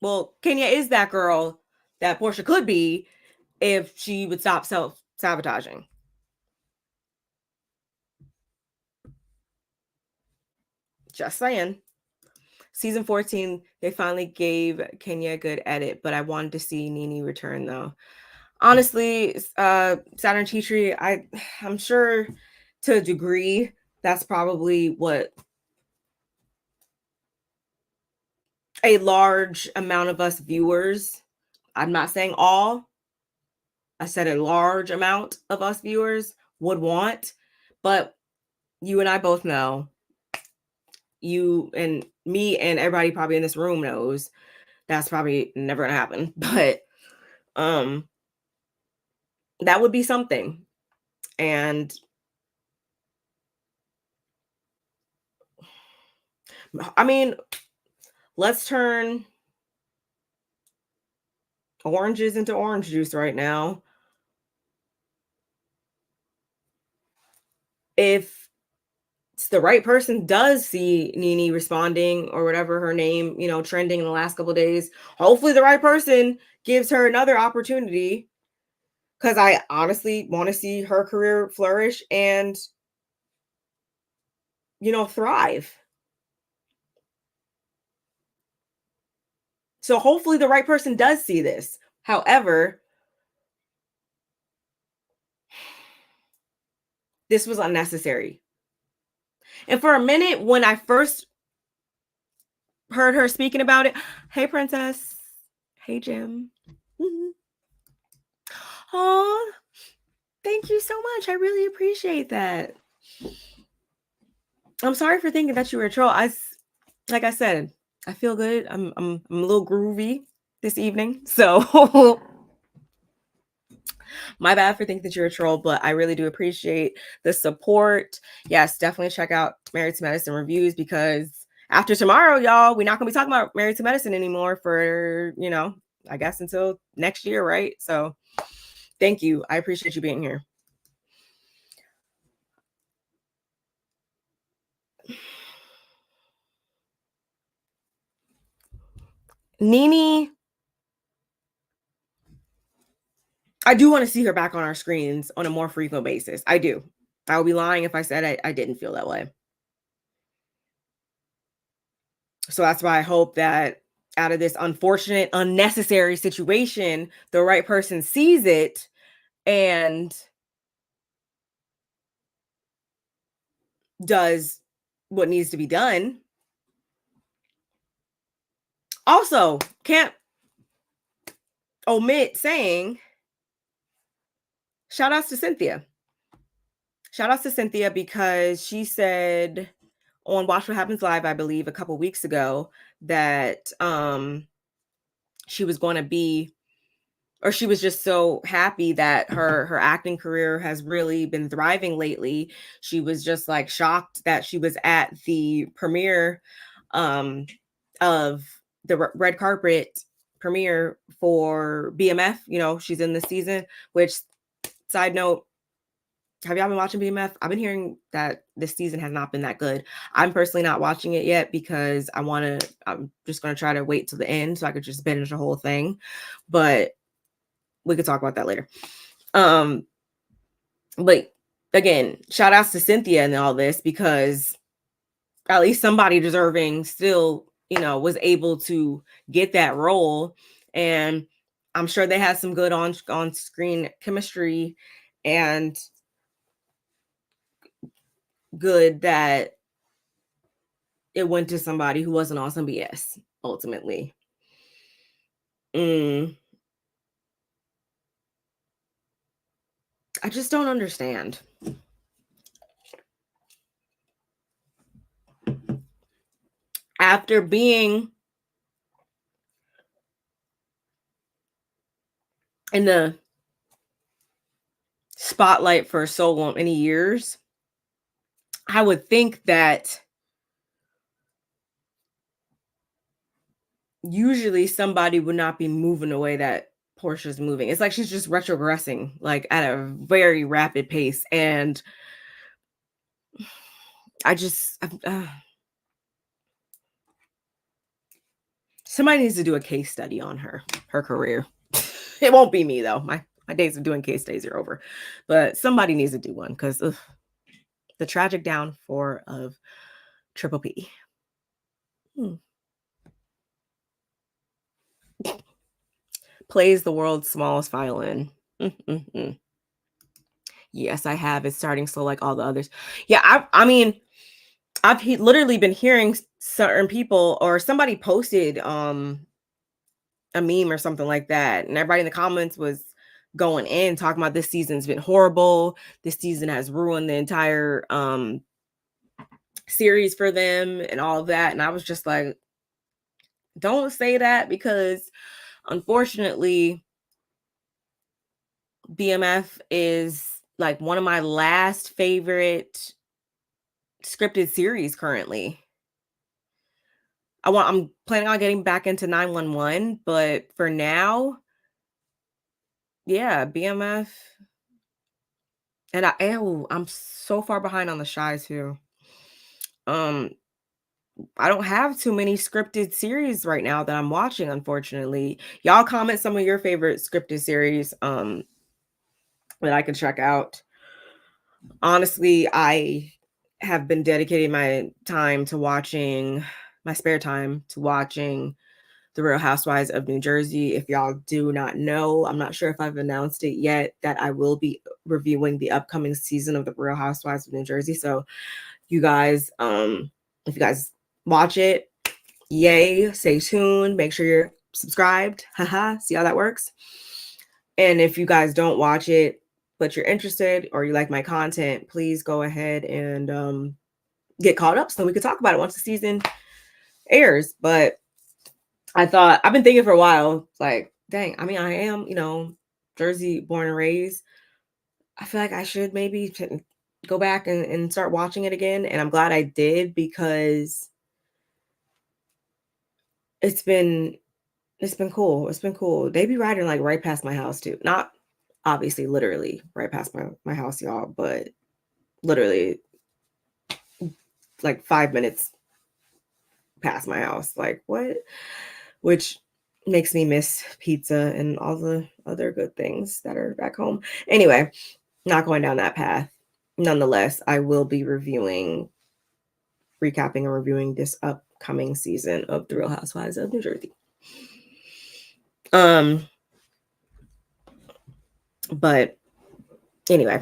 Well, Kenya is that girl that Portia could be if she would stop self-sabotaging. Just saying. Season 14, they finally gave Kenya a good edit, but I wanted to see Nene return though. Honestly, Saturn Tea Tree, I'm sure to a degree that's probably what a large amount of us viewers, I'm not saying all, I said a large amount of us viewers would want, but you and I both know, you and me and everybody probably in this room knows that's probably never gonna happen. But that would be something. And I mean, let's turn oranges into orange juice right now. If the right person does see Nene responding or whatever her name, trending in the last couple of days, hopefully the right person gives her another opportunity, because I honestly want to see her career flourish and, thrive. So hopefully the right person does see this. However, this was unnecessary. And for a minute, when I first heard her speaking about it, hey, Princess. Hey, Jim. Oh, thank you so much. I really appreciate that. I'm sorry for thinking that you were a troll. Like I said, I feel good. I'm a little groovy this evening. So my bad for thinking that you're a troll, but I really do appreciate the support. Yes, definitely check out Married to Medicine reviews, because after tomorrow, y'all, we're not going to be talking about Married to Medicine anymore for, I guess until next year, right? So thank you. I appreciate you being here. Nene, I do want to see her back on our screens on a more frequent basis. I do. I would be lying if I said I didn't feel that way. So that's why I hope that out of this unfortunate, unnecessary situation, the right person sees it and does what needs to be done. Also, can't omit saying shout outs to Cynthia. Shout outs to Cynthia because she said on Watch What Happens Live, I believe, a couple weeks ago that she was going to be, or she was just so happy that her acting career has really been thriving lately. She was just like shocked that she was at the premiere of the red carpet premiere for BMF. You know, she's in this season, which, side note, have y'all been watching BMF? I've been hearing that this season has not been that good. I'm personally not watching it yet because I'm just going to try to wait till the end so I could just binge the whole thing. But we could talk about that later. But again, shout outs to Cynthia and all this, because at least somebody deserving still, you know, was able to get that role. And I'm sure they had some good on screen chemistry, and good that it went to somebody who wasn't on some BS ultimately. I just don't understand. After being in the spotlight for so many years, I would think that usually somebody would not be moving the way that Portia's moving. It's like she's just retrogressing, like at a very rapid pace. And I just, somebody needs to do a case study on her career. It won't be me though. My days of doing case studies are over, but somebody needs to do one, because the tragic downfall of Triple P. Plays the world's smallest violin. Yes, I have. It's starting slow like all the others. Yeah, I mean, I've literally been hearing certain people, or somebody posted a meme or something like that, and everybody in the comments was going in talking about this season's been horrible. This season has ruined the entire series for them and all of that. And I was just like, don't say that, because unfortunately BMF is like one of my last favorite scripted series currently. I'm planning on getting back into 911, but for now, yeah, BMF. And I'm so far behind on the Shy too. I don't have too many scripted series right now that I'm watching, unfortunately. Y'all comment some of your favorite scripted series that I can check out. Honestly, I have been dedicating my time to watching, my spare time to watching The Real Housewives of New Jersey. If y'all do not know, I'm not sure if I've announced it yet, that I will be reviewing the upcoming season of The Real Housewives of New Jersey. So you guys, if you guys watch it, yay, stay tuned, make sure you're subscribed. Haha, see how that works? And if you guys don't watch it, but you're interested or you like my content, please go ahead and get caught up so we can talk about it once the season airs. But I've been thinking for a while, like, dang, I mean, I am, Jersey born and raised. I feel like I should maybe go back and start watching it again. And I'm glad I did, because it's been cool. It's been cool. They be riding like right past my house too. Not obviously literally right past my house, y'all, but literally like 5 minutes past my house. Like, what? Which makes me miss pizza and all the other good things that are back home. Anyway, not going down that path. Nonetheless, I will be recapping and reviewing this upcoming season of The Real Housewives of New Jersey. But anyway,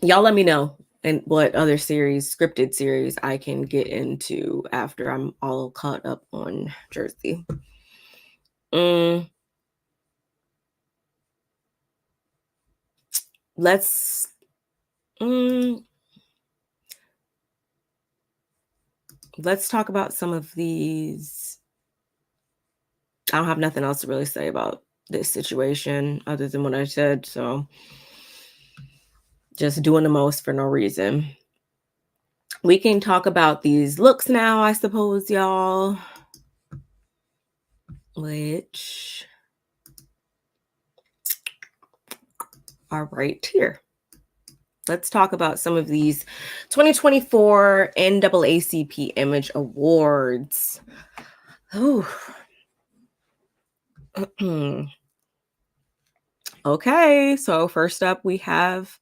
y'all let me know and what other series, scripted series, I can get into after I'm all caught up on Jersey. Mm, let's mm, let's talk about some of these. I don't have nothing else to really say about this situation other than what I said. So just doing the most for no reason. We can talk about these looks now, I suppose, y'all. Which are right here. Let's talk about some of these 2024 NAACP Image Awards. Ooh. Okay, so first up we have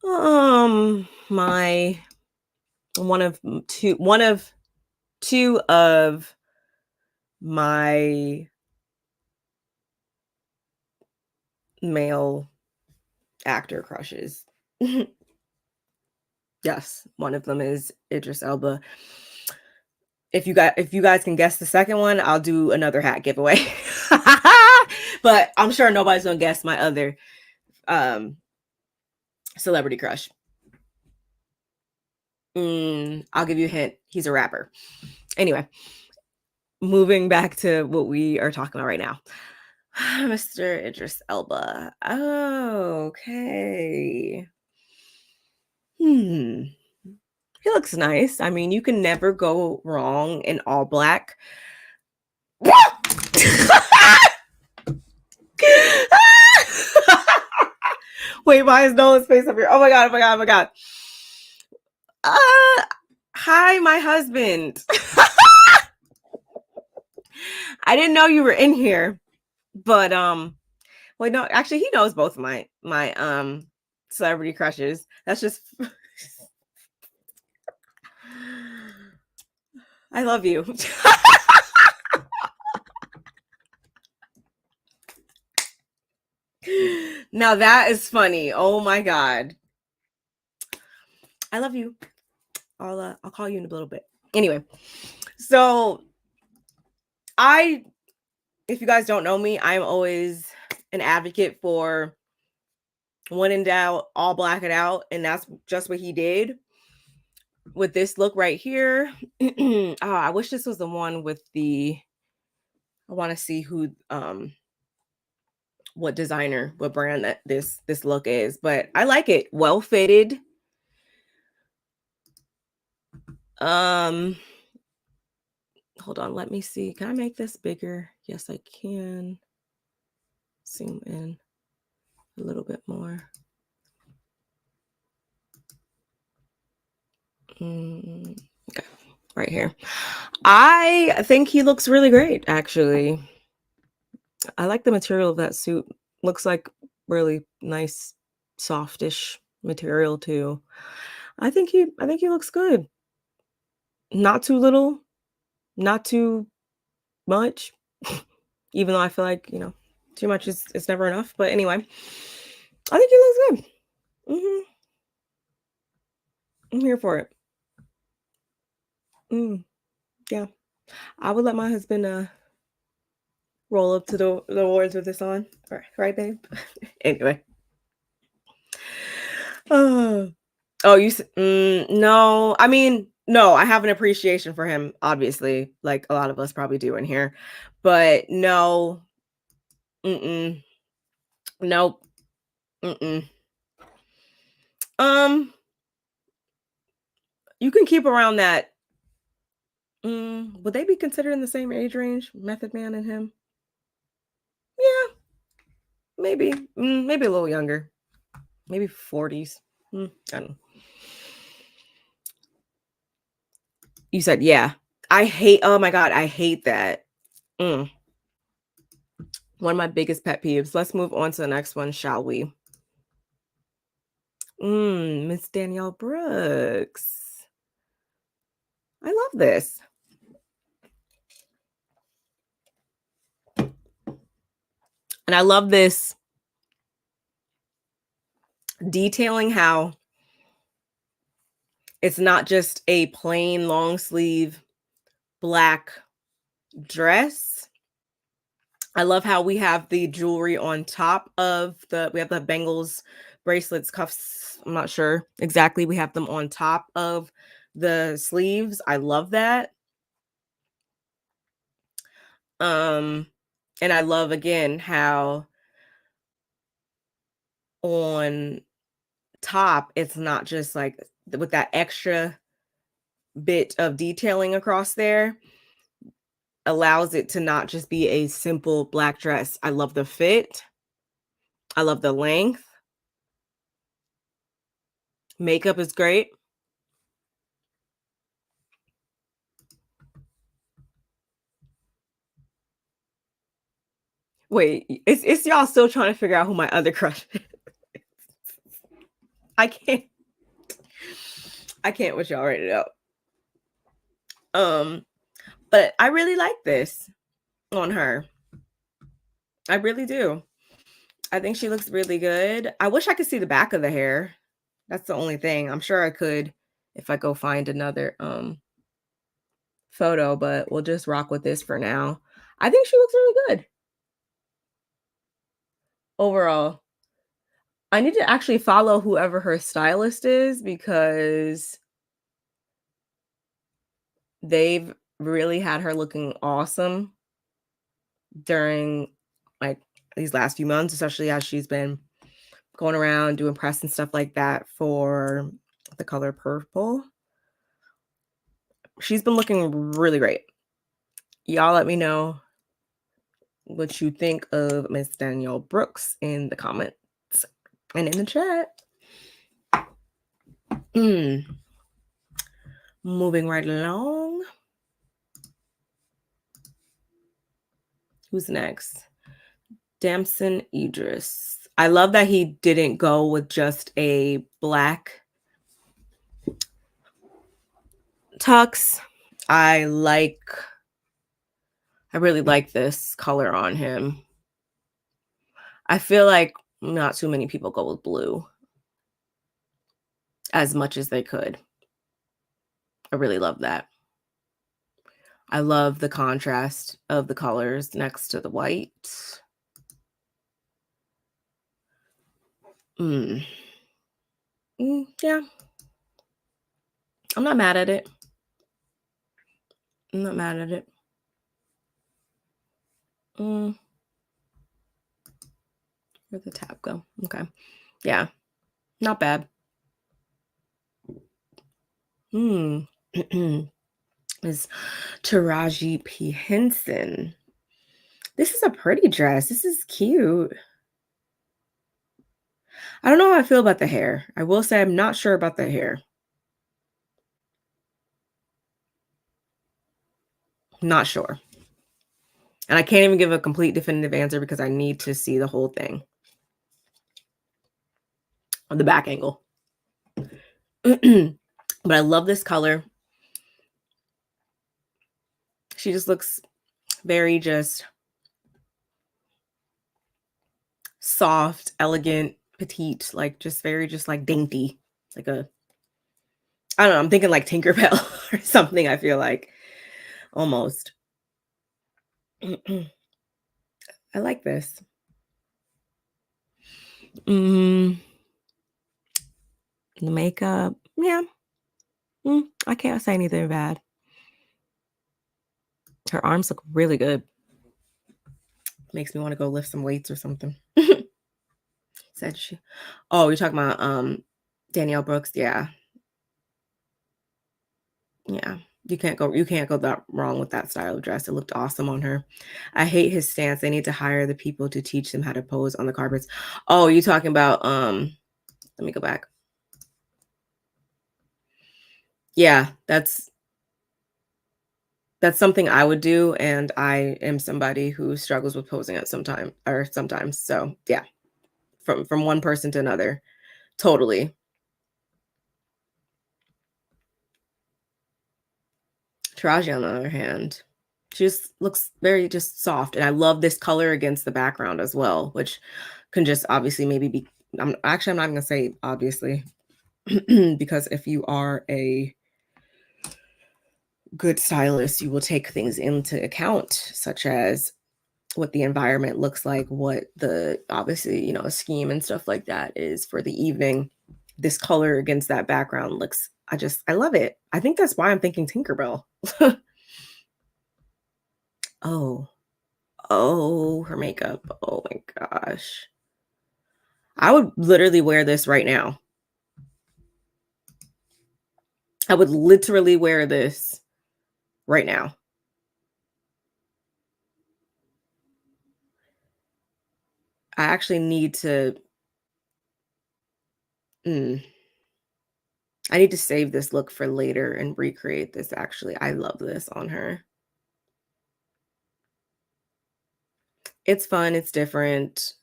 my one of two of my male actor crushes. Yes, one of them is Idris Elba. If you guys can guess the second one, I'll do another hat giveaway. But I'm sure nobody's gonna guess my other celebrity crush. I'll give you a hint. He's a rapper. Anyway, moving back to what we are talking about right now. Mr. Idris Elba. Okay. He looks nice. I mean, you can never go wrong in all black. Wait, why is Nolan's face up here? Oh my god, oh my god, oh my god. Hi, my husband. I didn't know you were in here, but well, no, actually he knows both of my celebrity crushes. That's just I love you. Now that is funny. Oh my god. I love you. I'll call you in a little bit. Anyway, so if you guys don't know me, I'm always an advocate for when in doubt, all black it out, and that's just what he did with this look right here. Oh, I wish this was the one with the. I want to see who what designer, what brand that this look is, but I like it. Well fitted. Hold on, let me see. Can I make this bigger? Yes, I can. Zoom in a little bit more. Okay, right here. I think he looks really great, actually. I like the material of that suit. Looks like really nice, softish material too. I think he looks good. Not too little, not too much. Even though I feel like, too much is never enough. But anyway, I think he looks good. I'm here for it. Yeah. I would let my husband roll up to the awards with this on. Right, babe? Anyway. Oh, no. I mean, no, I have an appreciation for him, obviously, like a lot of us probably do in here. But no. Nope. You can keep around that. Would they be considered in the same age range? Method Man and him? Yeah, maybe. Maybe a little younger. Maybe 40s. I don't know. You said, yeah. Oh my God, I hate that. One of my biggest pet peeves. Let's move on to the next one, shall we? Miss Danielle Brooks. I love this. And I love this detailing how It's not just a plain long sleeve black dress. I love how we have the jewelry on top of we have the bangles, bracelets, cuffs. I'm not sure exactly. We have them on top of the sleeves. I love that. Um, and I love again how on top it's not just like with that extra bit of detailing across there allows it to not just be a simple black dress. I love the fit. I love the length. Makeup is great. Wait, it's y'all still trying to figure out who my other crush is. I can't I can't with y'all right now. But I really like this on her. I really do. I think she looks really good. I wish I could see the back of the hair. That's the only thing. I'm sure I could if I go find another photo, but we'll just rock with this for now. I think she looks really good overall. I need to actually follow whoever her stylist is because they've really had her looking awesome during like these last few months, especially as she's been going around doing press and stuff like that for the color purple. She's been looking really great. Y'all let me know what you think of Miss Danielle Brooks in the comments and in the chat. Moving right along. Who's next? Damson Idris. I love that he didn't go with just a black tux. I really like this color on him. I feel like not too many people go with blue as much as they could. I really love that. I love the contrast of the colors next to the white. Yeah. I'm not mad at it. I'm not mad at it. Where'd the tab go? Okay. Yeah. Not bad. Is Taraji P. Henson. This is a pretty dress. This is cute. I don't know how I feel about the hair. I will say I'm not sure about the hair. Not sure. And I can't even give a complete definitive answer because I need to see the whole thing. On the back angle. But I love this color. She just looks very just soft, elegant, petite, like just very just like dainty. Like a, I don't know, I'm thinking like Tinkerbell or something, I feel like. Almost. I like this. The makeup, yeah. I can't say anything bad. Her arms look really good. Makes me want to go lift some weights or something. Said she. Oh, you're talking about Danielle Brooks, yeah. Yeah. You can't go that wrong with that style of dress. It looked awesome on her. I hate his stance. They need to hire the people to teach them how to pose on the carpets. Oh, you talking about let me go back. Yeah, that's something I would do, and I am somebody who struggles with posing at sometimes. So yeah, from one person to another, totally. Taraji, on the other hand, she just looks very just soft, and I love this color against the background as well, which can just obviously maybe be. I'm not gonna say obviously. because if you are a good stylist, you will take things into account, such as what the environment looks like, what the obviously, a scheme and stuff like that is for the evening. This color against that background looks, I love it. I think that's why I'm thinking Tinkerbell. Oh, oh, her makeup. Oh my gosh. I would literally wear this right now. I would literally wear this right now. I actually need to mm, I need to save this look for later and recreate this actually. I love this on her. It's fun, it's different,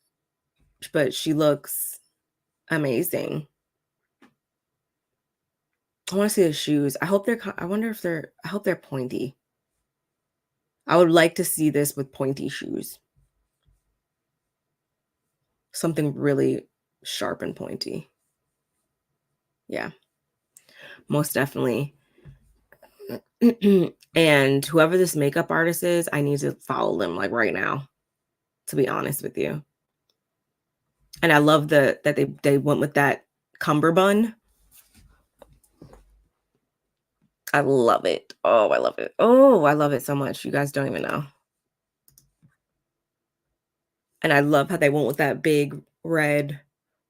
but she looks amazing. I wanna see the shoes. I wonder if I hope they're pointy. I would like to see this with pointy shoes. Something really sharp and pointy. Yeah, most definitely. And whoever this makeup artist is, I need to follow them, like, right now, to be honest with you. And I love that they went with that cummerbund. I love it. Oh, I love it. Oh, I love it so much. You guys don't even know. And I love how they went with that big red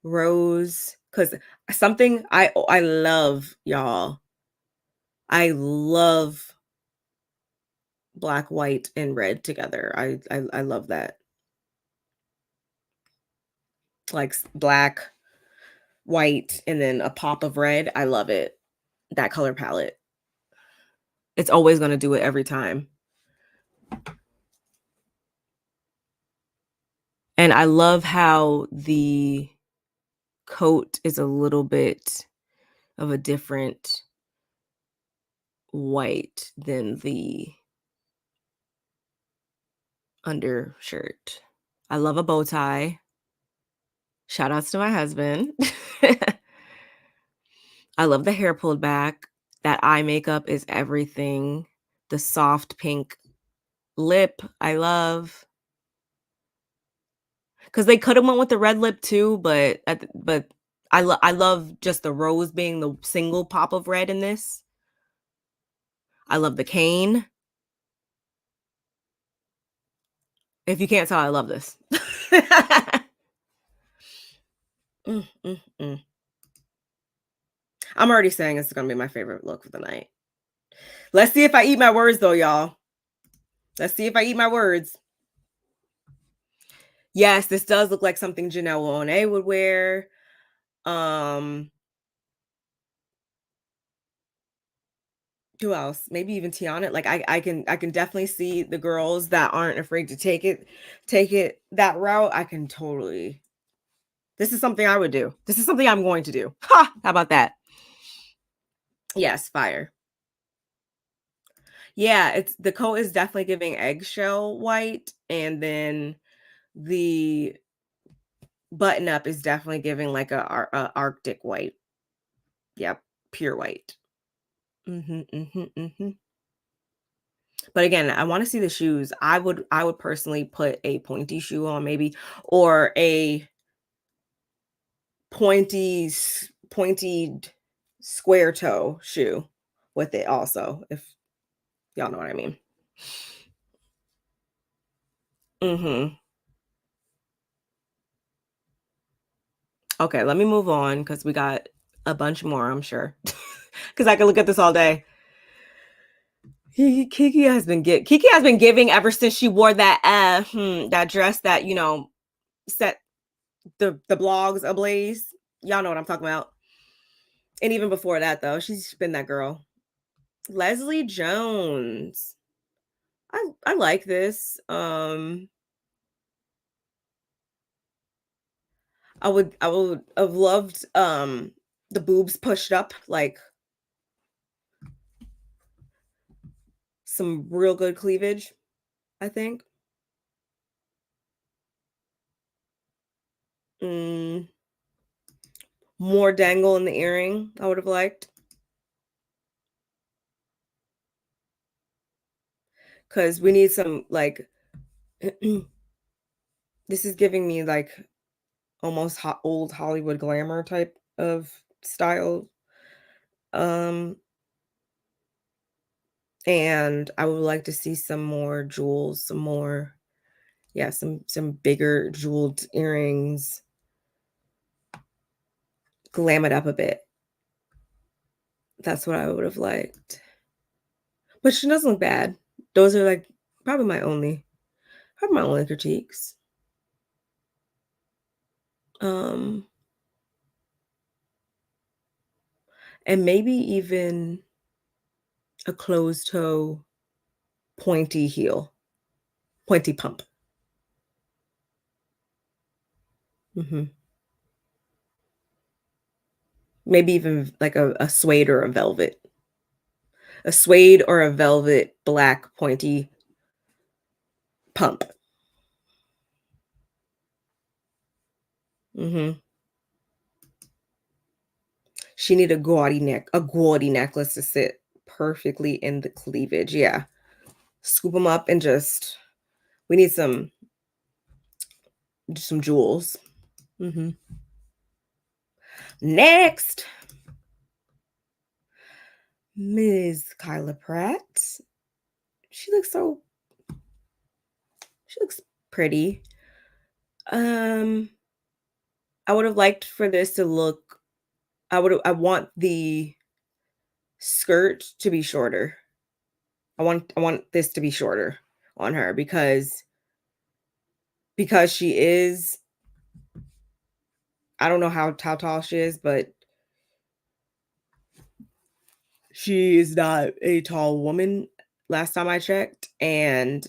rose. Cause something I love, y'all. I love black, white, and red together. I love that. Like black, white, and then a pop of red. I love it. That color palette. It's always gonna do it every time. And I love how the coat is a little bit of a different white than the undershirt. I love a bow tie. Shout outs to my husband. I love the hair pulled back. That eye makeup is everything. The soft pink lip, I love. Because they could have went with the red lip too, but I love just the rose being the single pop of red in this. I love the cane. If you can't tell, I love this. Mm, mm, mm. I'm already saying it's gonna be my favorite look for the night. Let's see if I eat my words though, y'all. Let's see if I eat my words. Yes, this does look like something Janelle Monáe would wear. Um, who else? Maybe even Tiana. Like I can definitely see the girls that aren't afraid to take it that route. I can totally. This is something I would do. This is something I'm going to do. Ha! How about that? Yes, fire. Yeah, it's the coat is definitely giving eggshell white, and then the button up is definitely giving like a Arctic white. Yep, pure white. Hmm. But again, I want to see the shoes. I would personally put a pointy shoe on maybe, or a pointed square toe shoe with it also, if y'all know what I mean. Hmm. Okay, let me move on because we got a bunch more, I'm sure. Because I can look at this all day. Kiki has been giving ever since she wore that dress that set the blogs ablaze. Y'all know what I'm talking about. And even before that though, she's been that girl. Leslie Jones. I like this. I would have loved the boobs pushed up, like some real good cleavage, I think. Mm, more dangle in the earring, I would have liked. Because we need some, like, this is giving me, like, almost old Hollywood glamour type of style. Um, and I would like to see some more jewels, some more, yeah, some bigger jeweled earrings, glam it up a bit. That's what I would have liked. But she doesn't look bad. Those are like probably probably my only critiques. Um, and maybe even a closed toe pointy heel, pointy pump. Hmm. Maybe even like a suede or a velvet, a suede or a velvet black pointy pump. Hmm. She need a gaudy necklace to sit perfectly in the cleavage. Yeah, scoop them up and we need some jewels. Hmm. Next, Ms. Kyla Pratt. She looks so she looks pretty. Um, I would have liked for this to look I want the skirt to be shorter. I want this to be shorter on her because she is, I don't know how tall she is, but she is not a tall woman last time I checked, and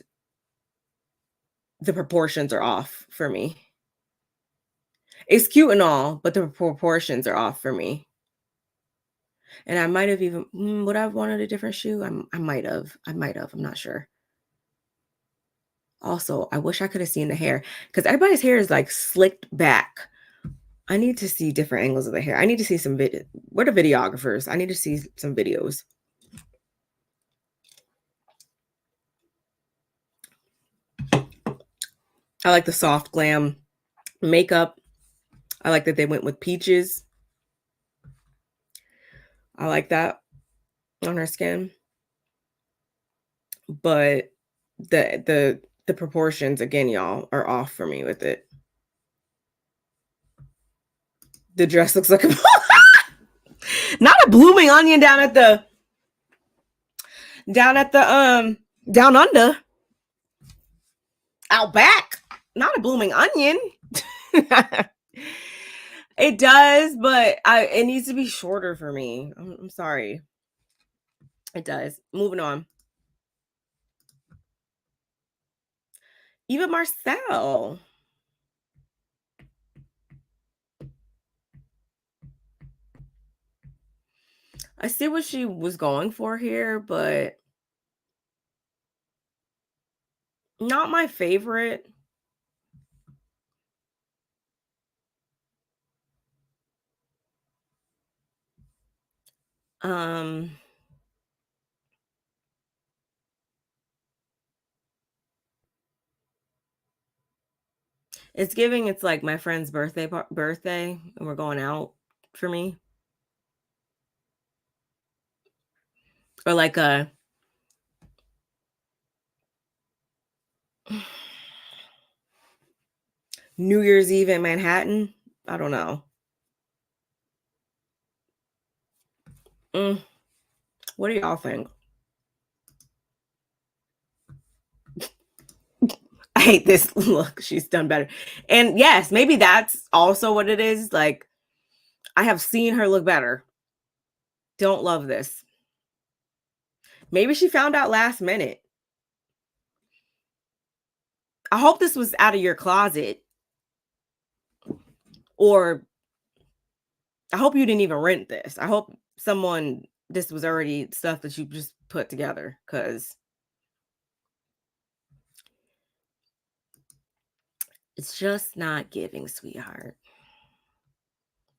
the proportions are off for me. It's cute and all, but the proportions are off for me. And I might have even would I have wanted a different shoe? I might have. I might have. I'm not sure. Also, I wish I could have seen the hair because everybody's hair is like slicked back. I need to see different angles of the hair. I need to see some video. What are videographers? I need to see some videos. I like the soft glam makeup. I like that they went with peaches. I like that on her skin. But the proportions again, y'all, are off for me with it. The dress looks like a not a blooming onion down at the down under out back. Not a blooming onion. It does, but it needs to be shorter for me. I'm sorry. It does. Moving on. Eva Marcel. I see what she was going for here, but not my favorite. Um, it's giving. It's like my friend's birthday, and we're going out for me, or like a New Year's Eve in Manhattan. I don't know. Mm, what do y'all think? I hate this look. She's done better. And yes, maybe that's also what it is. Like, I have seen her look better. Don't love this. Maybe she found out last minute. I hope this was out of your closet. Or I hope you didn't even rent this. I hope this was already stuff that you just put together because it's just not giving, sweetheart.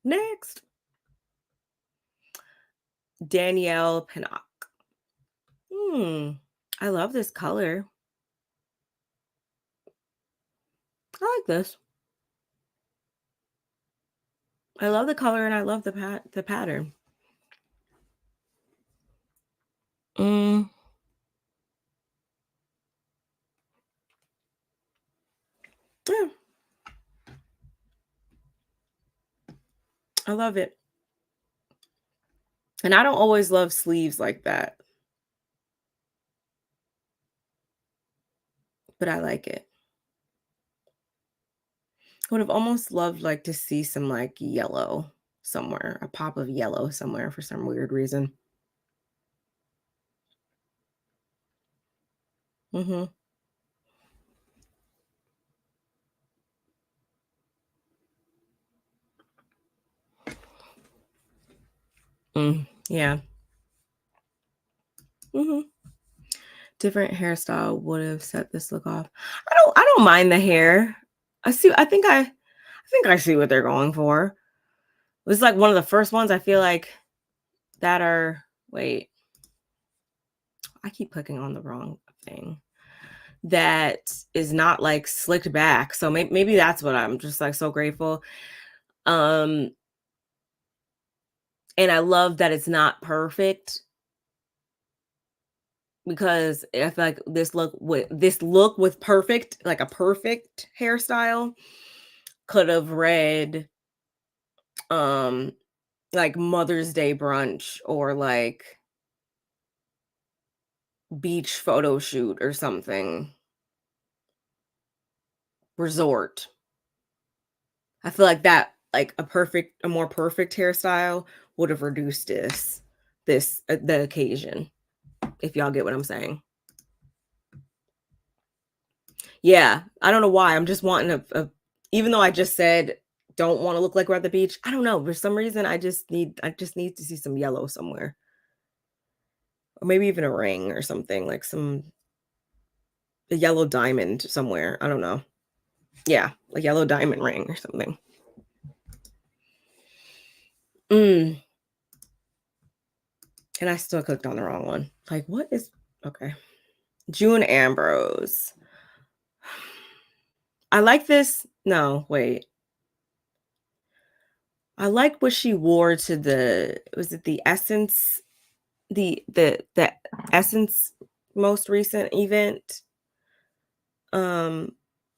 Next. Danielle Pinnock. I love this color. I like this. I love the color and I love the pattern. Mm, yeah, I love it. And I don't always love sleeves like that, but I like it. Would have almost loved like to see some like yellow somewhere, a pop of yellow somewhere for some weird reason. Mhm. Yeah. Mhm. Different hairstyle would have set this look off. I don't mind the hair. I think I see what they're going for. It was like one of the first ones I feel like that are wait, I keep clicking on the wrong thing. That is not like slicked back. So maybe that's what I'm just like so grateful. Um and I love that it's not perfect because I feel like this look with perfect, like a perfect hairstyle could have read um like Mother's Day brunch or like beach photo shoot or something. Resort. I feel like that like a more perfect hairstyle would have reduced the occasion, if y'all get what I'm saying. Yeah, I don't know why. I'm just wanting even though I just said don't want to look like we're at the beach. I don't know. For some reason I just need to see some yellow somewhere. Or maybe even a ring or something, like a yellow diamond somewhere. I don't know. Yeah, a yellow diamond ring or something. Mm, and I still clicked on the wrong one. Like, what is okay? June Ambrose. I like this. No, wait. I like what she wore to the was it the Essence the Essence most recent event. Um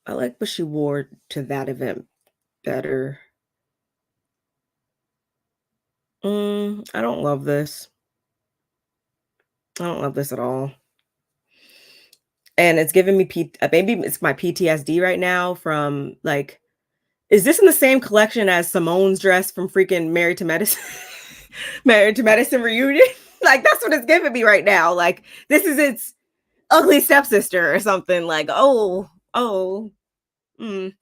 I like what she wore to that event better. I don't love this. I don't love this at all. And it's giving me maybe it's my PTSD right now from like is this in the same collection as Simone's dress from freaking Married to Medicine? Married to Medicine reunion? Like that's what it's giving me right now. Like this is its ugly stepsister or something. Like, oh, mm,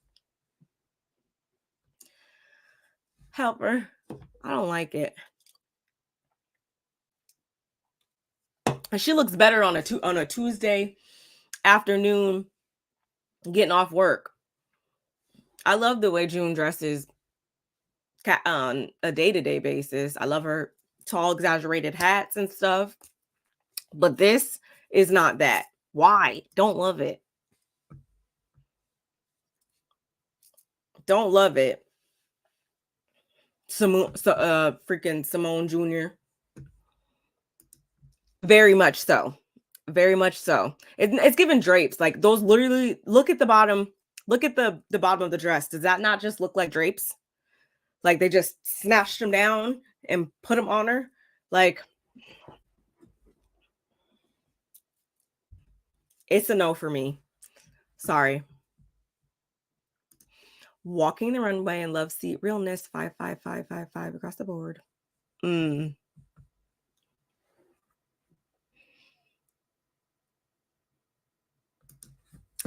help her. I don't like it. And she looks better on a Tuesday afternoon getting off work. I love the way June dresses on a day-to-day basis. I love her tall exaggerated hats and stuff. But this is not that. Why? Don't love it. Don't love it. Freaking Simone Jr. Very much so. Very much so. It's given drapes. Like those literally look at the bottom. Look at the bottom of the dress. Does that not just look like drapes? Like they just snatched them down and put them on her? Like it's a no for me. Sorry. Walking the runway and love seat realness 55555 across the board. Mm.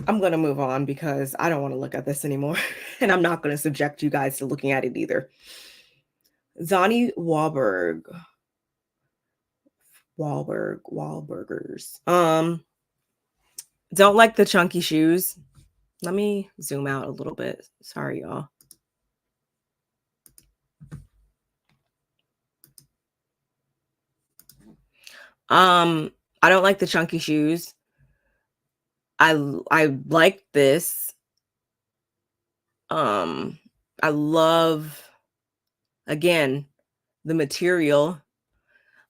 I'm going to move on because I don't want to look at this anymore. And I'm not going to subject you guys to looking at it either. Zani Wahlburgers. Don't like the chunky shoes. Let me zoom out a little bit. Sorry, y'all. I don't like the chunky shoes. I like this. Um, I love, again, the material.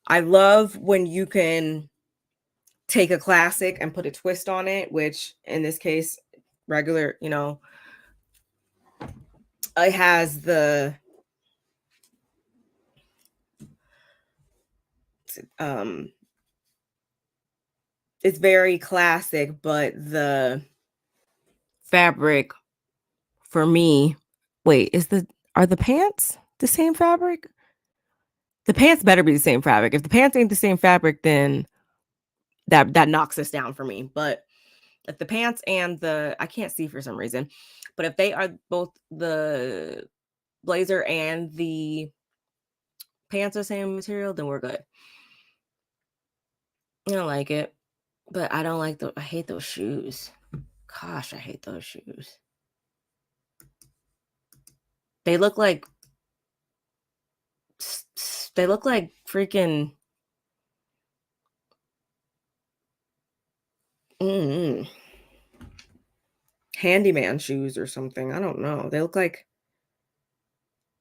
I love when you can take a classic and put a twist on it, which in this case, regular, it has um it's very classic, but the fabric for me, wait, are the pants the same fabric? The pants better be the same fabric. If the pants ain't the same fabric, then that knocks us down for me. But if the pants and I can't see for some reason, but if they are both the blazer and the pants are same material, then we're good. I don't like it, but I don't like I hate those shoes. Gosh, I hate those shoes. They look like freaking mm, handyman shoes or something. I don't know. They look like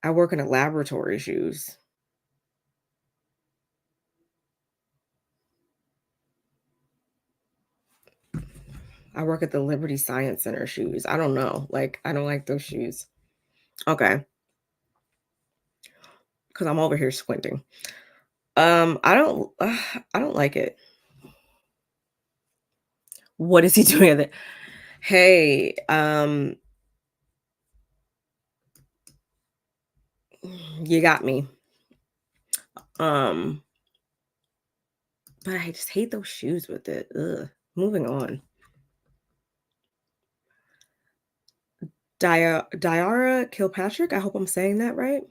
I work in a laboratory shoes. I work at the Liberty Science Center shoes. I don't know. Like, I don't like those shoes. Okay. Because I'm over here squinting. I don't like it. What is he doing with it? Hey, you got me. But I just hate those shoes with it. Ugh. Moving on. Diara Kilpatrick. I hope I'm saying that right.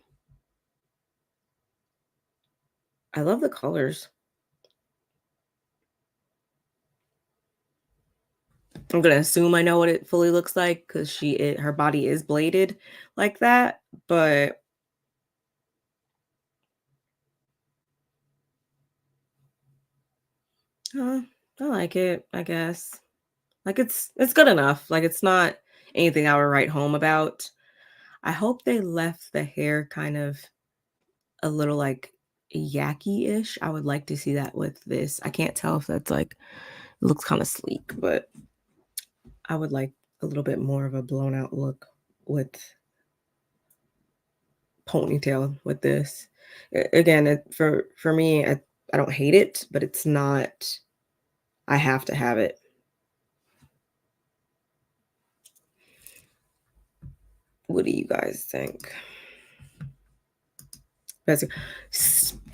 I love the colors. I'm gonna assume I know what it fully looks like because her body is bladed like that, but I like it, I guess. Like it's good enough. Like it's not anything I would write home about. I hope they left the hair kind of a little like yacky-ish. I would like to see that with this. I can't tell if that's like it looks kind of sleek, but I would like a little bit more of a blown out look with ponytail with this. Again, for me, I don't hate it, but it's not. I have to have it. What do you guys think?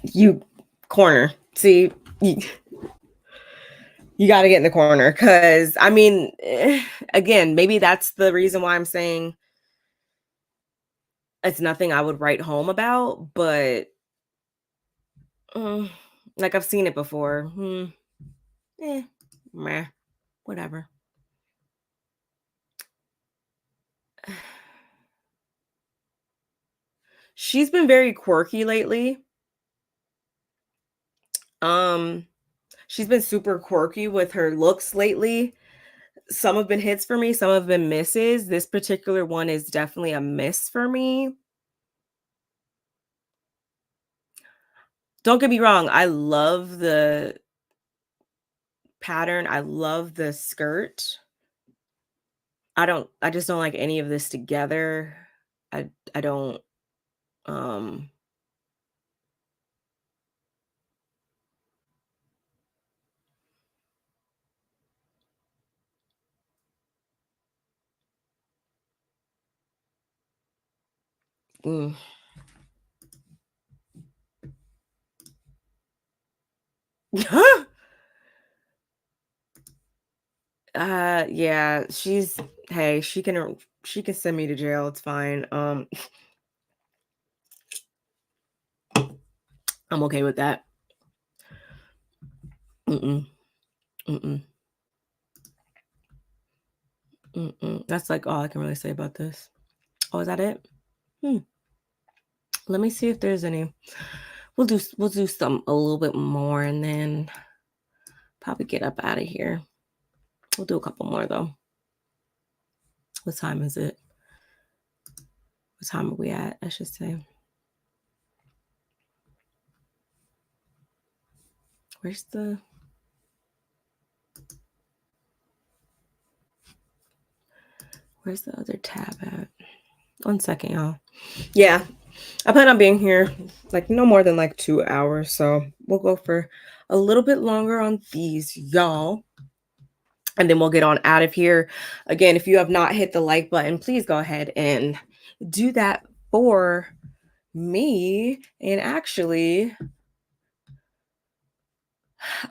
You corner. See, you got to get in the corner because I mean, again, maybe that's the reason why I'm saying it's nothing I would write home about, but like I've seen it before. Meh, whatever. She's been very quirky lately. She's been super quirky with her looks lately. Some have been hits for me, some have been misses. This particular one is definitely a miss for me. Don't get me wrong, I love the pattern. I love the skirt. I just don't like any of this together. I don't um mm. Yeah, hey, she can send me to jail. It's fine. I'm okay with that. Mm-mm, mm-mm, mm-mm. That's like all I can really say about this. Oh, is that it? Hmm. Let me see if there's any. We'll do some a little bit more, and then probably get up out of here. We'll do a couple more though. What time is it? What time are we at, I should say? Where's the other tab at? 1 second, y'all. Yeah, I plan on being here like no more than like 2 hours, so we'll go for a little bit longer on these, y'all. And then we'll get on out of here. Again, if you have not hit the like button, please go ahead and do that for me. And actually,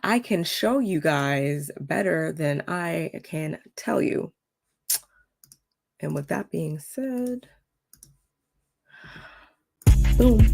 I can show you guys better than I can tell you. And with that being said, boom.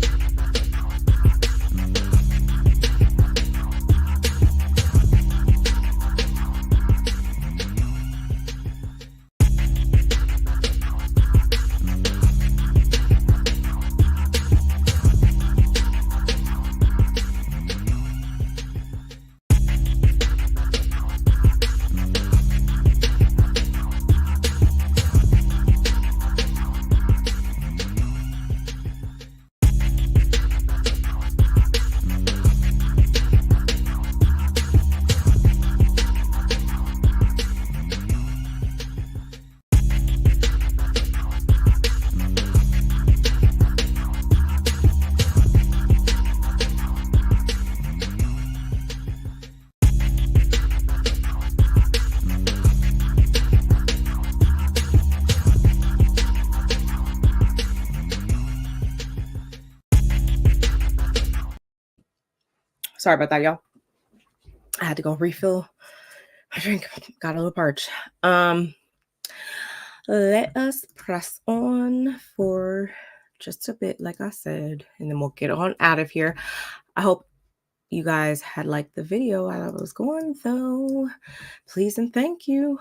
Sorry about that, y'all. I had to go refill my drink. Got a little parched. Let us press on for just a bit, like I said, and then we'll get on out of here. I hope you guys had liked the video while I was going, though. Please and thank you.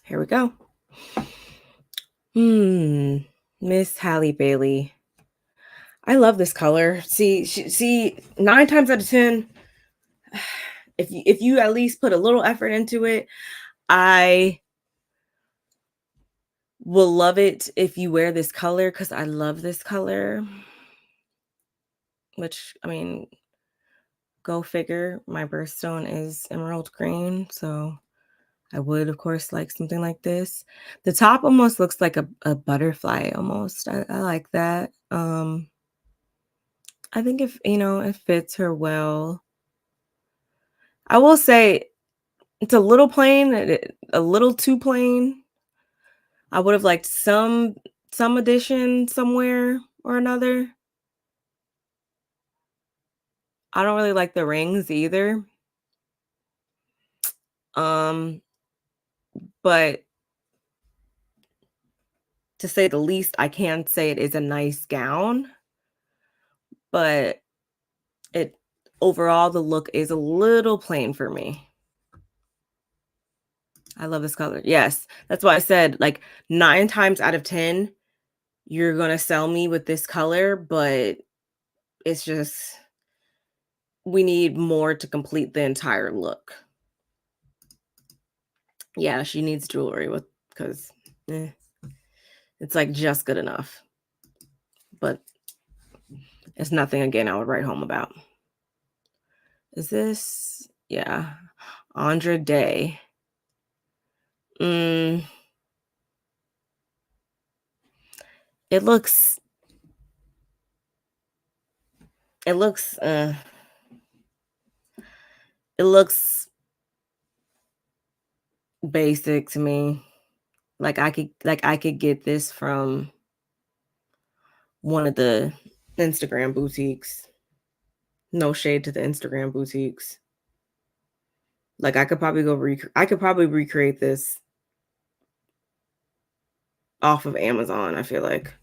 Here we go. Miss Halle Bailey. I love this color. See, 9 times out of 10, if you at least put a little effort into it, I will love it if you wear this color, because I love this color. Which, I mean, go figure. My birthstone is emerald green, so I would, of course, like something like this. The top almost looks like a butterfly almost. I like that. I think if, it fits her well. I will say it's a little plain, a little too plain. I would have liked some addition somewhere or another. I don't really like the rings either. But to say the least, I can say it is a nice gown. But overall, the look is a little plain for me. I love this color. Yes, that's why I said like 9 times out of 10, you're going to sell me with this color, but it's just, we need more to complete the entire look. Yeah, she needs jewelry because it's like just good enough. But it's nothing, again, I would write home about. Is this, yeah, Andra Day. It looks basic to me. Like I could get this from one of the Instagram boutiques. No shade to the Instagram boutiques. Like I could probably recreate this off of Amazon, I feel like.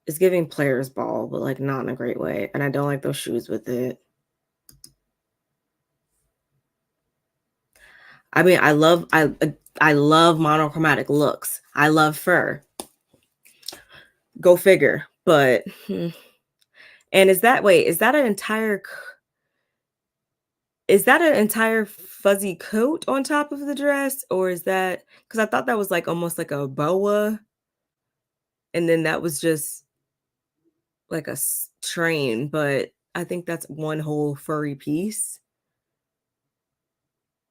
It's giving players ball, but like not in a great way. And I don't like those shoes with it. I mean, I love monochromatic looks. I love fur. Go figure. But and is that wait, is that an entire fuzzy coat on top of the dress, or is that because I thought that was like almost like a boa, and then that was just like a train, but I think that's one whole furry piece,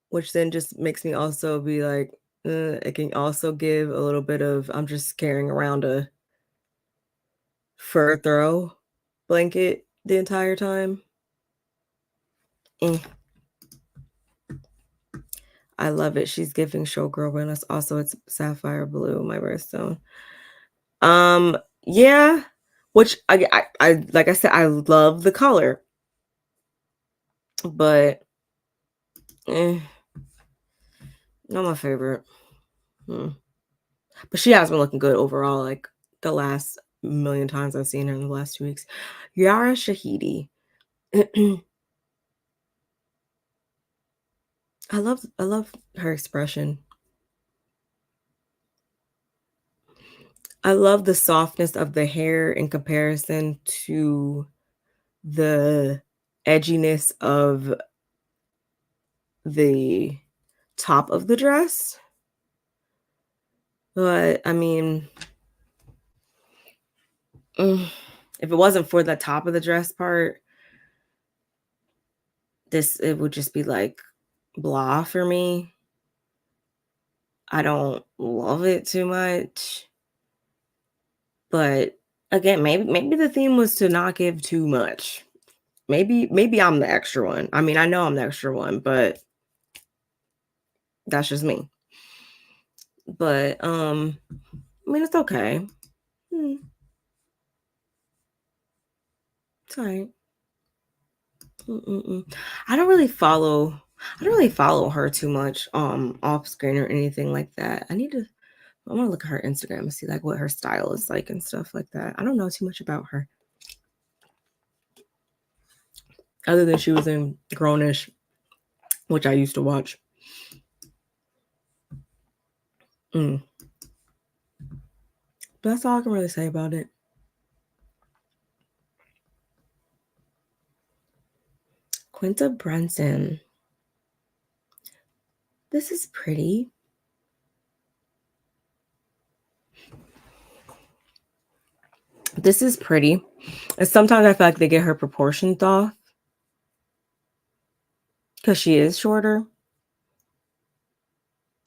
which then just makes me also be like, it can also give a little bit of I'm just carrying around a fur throw blanket the entire time. Mm, I love it. She's giving showgirl wellness. Also, it's sapphire blue, my birthstone. Um, yeah, which I like I said, I love the color, but eh, not my favorite. Hmm. But she has been looking good overall, like the last million times I've seen her in the last 2 weeks. Yara Shahidi. I love her expression. I love the softness of the hair in comparison to the edginess of the top of the dress. But I mean, if it wasn't for the top of the dress part, it would just be like blah for me. I don't love it too much. But again, maybe the theme was to not give too much. Maybe I'm the extra one. I mean, I know I'm the extra one, but that's just me. But I mean, it's okay. Hmm, it's all right. Mm-mm-mm. I don't really follow. I don't really follow her too much off screen or anything like that. I want to look at her Instagram and see like what her style is like and stuff like that. I don't know too much about her other than she was in Grownish, which I used to watch. Mm. But that's all I can really say about it. Quinta Brunson. This is pretty. This is pretty. And sometimes I feel like they get her proportions off because she is shorter.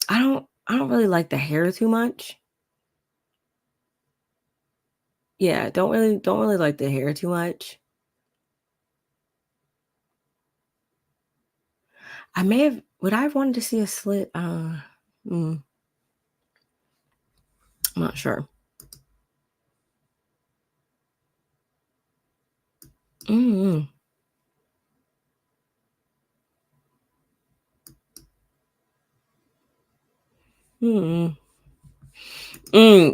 I don't really like the hair too much. Yeah, don't really like the hair too much. Would I have wanted to see a slit? I'm not sure. Mm, mm,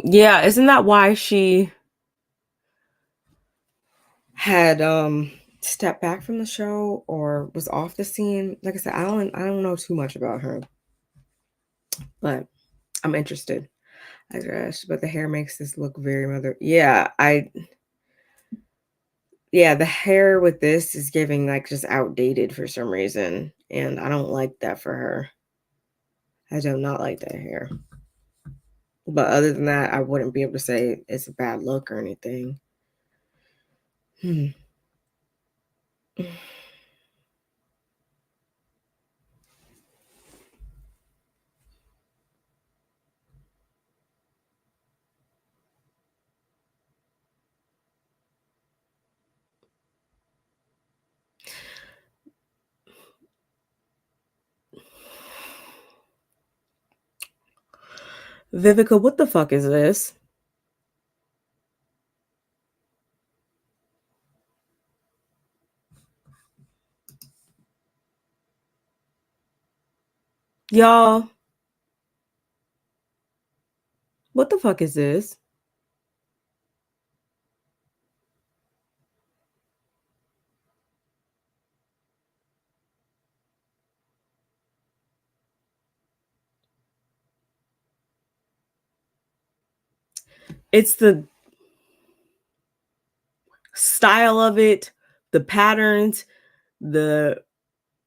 yeah, isn't that why she had stepped back from the show or was off the scene? Like I said, I don't know too much about her, but I'm interested. I guess, but the hair makes this look very mother. Yeah, the hair with this is giving like just outdated for some reason, and I don't like that for her. I do not like that hair. But other than that, I wouldn't be able to say it's a bad look or anything. Hmm. Vivica, what the fuck is this? Y'all, what the fuck is this? It's the style of it, the patterns, the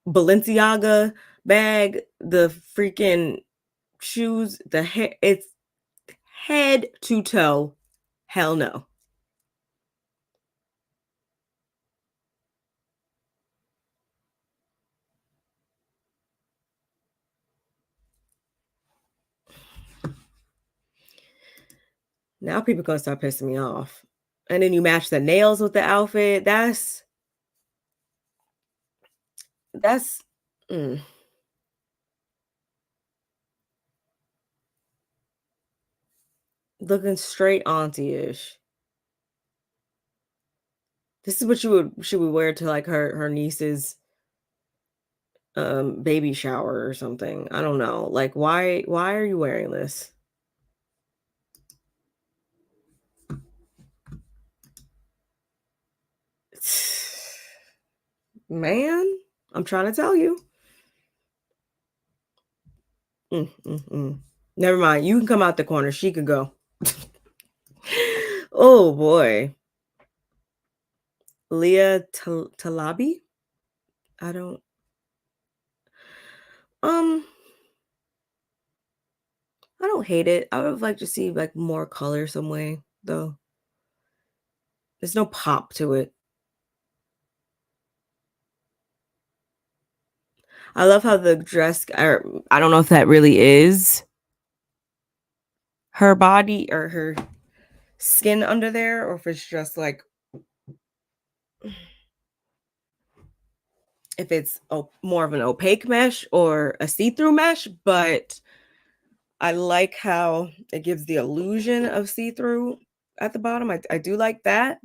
Balenciaga bag, the freaking shoes, the hair. It's head to toe. Hell no. Now people gonna start pissing me off. And then you match the nails with the outfit. That's mm, looking straight auntie-ish. This is what she would wear to like her niece's baby shower or something. I don't know. Like why are you wearing this? Man, I'm trying to tell you. Mm. Never mind. You can come out the corner. She could go. Oh boy. Leah Talabi? I don't um I don't hate it. I would like to see like more color some way though. There's no pop to it. I love how the dress or I don't know if that really is her body or her skin under there or if it's just like if it's more of an opaque mesh or a see-through mesh, but I like how it gives the illusion of see-through at the bottom. I do like that,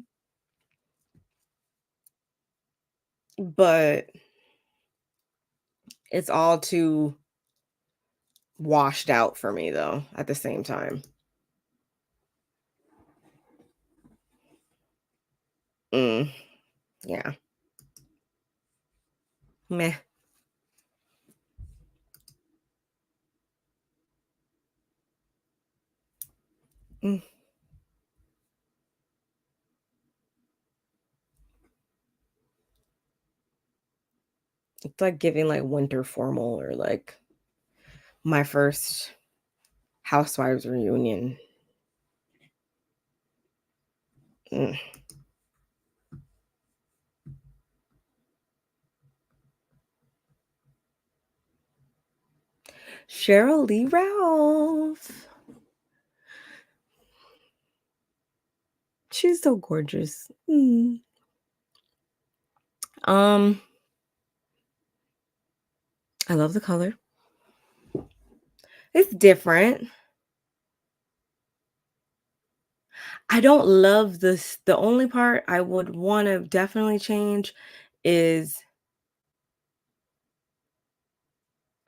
but it's all too washed out for me though at the same time. Mm, yeah. Meh. Mm. It's like giving like winter formal or like my first housewives reunion. Mm. Cheryl Lee Ralph. She's so gorgeous. Mm. Um, I love the color. It's different. I don't love this. The only part I would want to definitely change is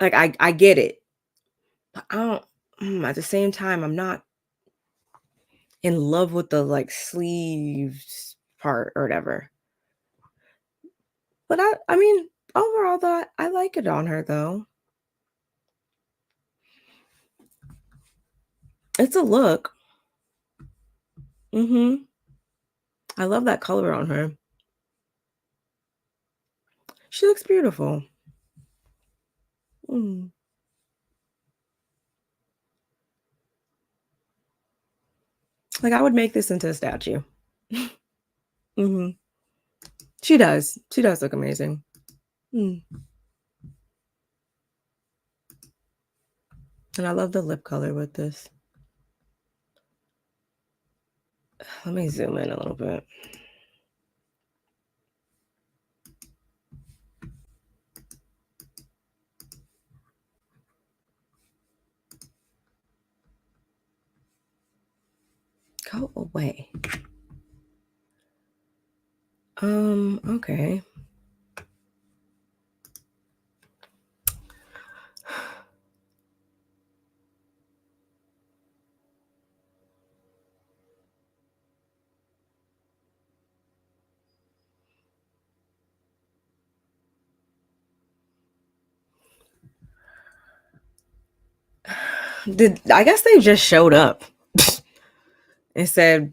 like I get it, but I don't at the same time I'm not in love with the like sleeves part or whatever. But I mean overall though I like it on her though. It's a look. Mhm. I love that color on her. She looks beautiful. Mm. Like I would make this into a statue. Mhm. She does. She does look amazing. Mm. And I love the lip color with this. Let me zoom in a little bit. Go away. Okay. I guess they just showed up. and said,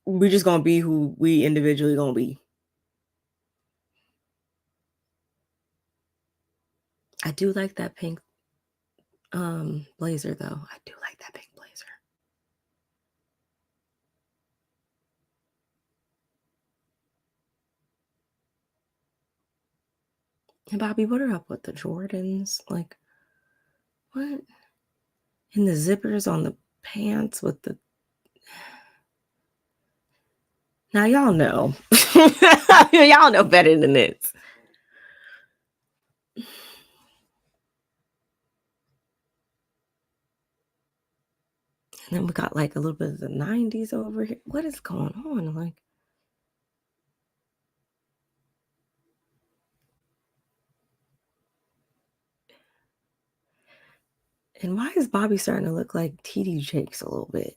"We just gonna be who we individually gonna be." I do like that pink blazer though. I do like that pink blazer. And Bobby, what are up with the Jordans? Like, what? And the zippers on the pants with the. Now y'all know. Y'all know better than this. And then we got like a little bit of the 90s over here. What is going on? Like, and why is Bobby starting to look like TD Jakes a little bit?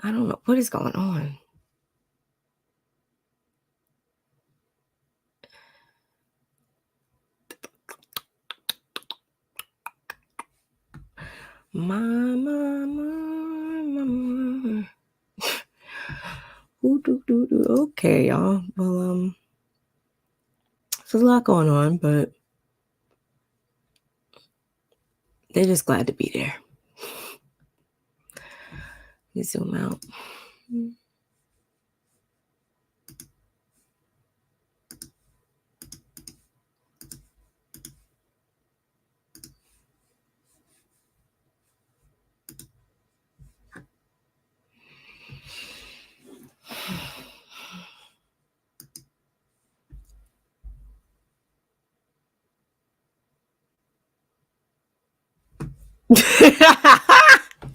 I don't know. What is going on? Mama. Okay, y'all. Well, there's a lot going on, but they're just glad to be there. Let me zoom out.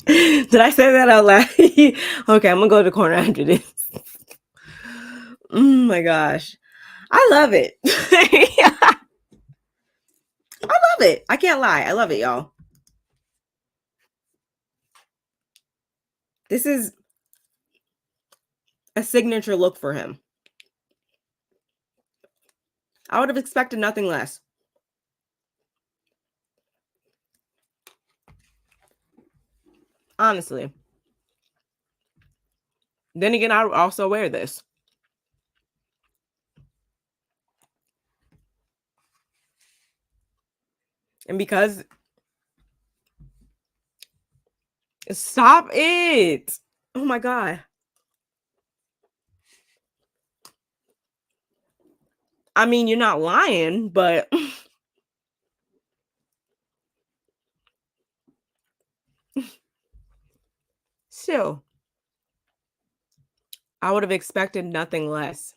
Did I say that out loud? Okay, I'm gonna go to the corner after this. Oh my gosh. I love it. I love it. I can't lie. I love it, y'all. This is a signature look for him. I would have expected nothing less. Honestly. Then again, I would also wear this. And because stop it. Oh my God. I mean, you're not lying, but still, I would have expected nothing less.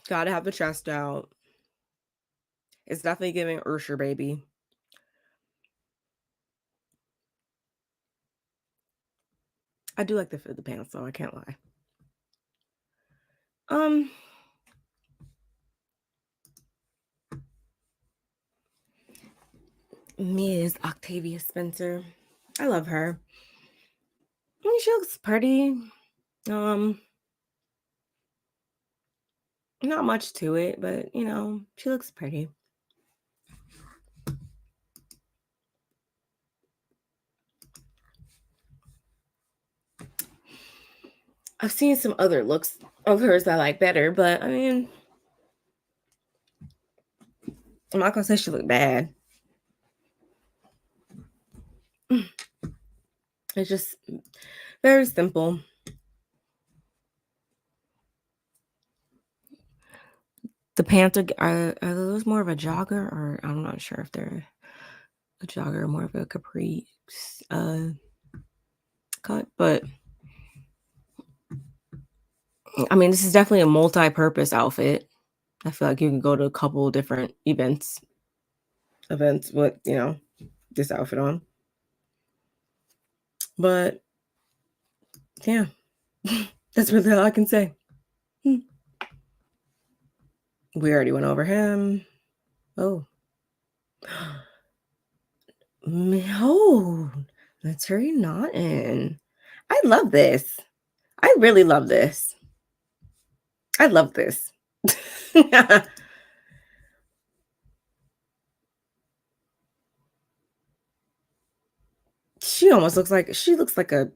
Gotta have the chest out. It's definitely giving Ursher baby. I do like the fit of the pants, though. I can't lie. Ms. Octavia Spencer. I love her. I mean, she looks pretty. Not much to it, but you know, she looks pretty. I've seen some other looks of hers that I like better, but I mean, I'm not gonna say she looked bad. It's just very simple. The pants are those more of a jogger, or I'm not sure if they're a jogger or more of a capri cut, but I mean, this is definitely a multi-purpose outfit. I feel like you can go to a couple different events with, you know, this outfit on. But yeah, that's really all I can say. We already went over him. Oh. No, that's very not in. I love this. I really love this. I love this. She looks like a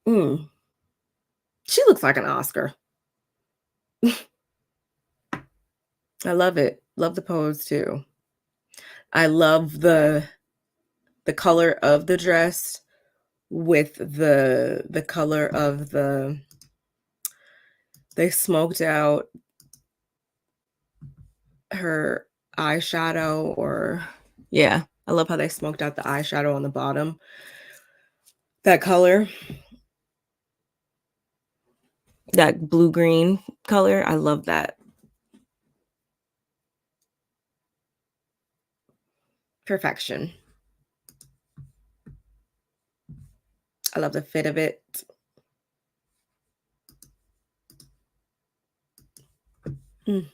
mm, she looks like an Oscar. I love it. Love the pose too. I love the color of the dress with the color of they smoked out her eyeshadow or yeah, I love how they smoked out the eyeshadow on the bottom. That color, that blue green color, I love that. Perfection. I love the fit of it. Mm,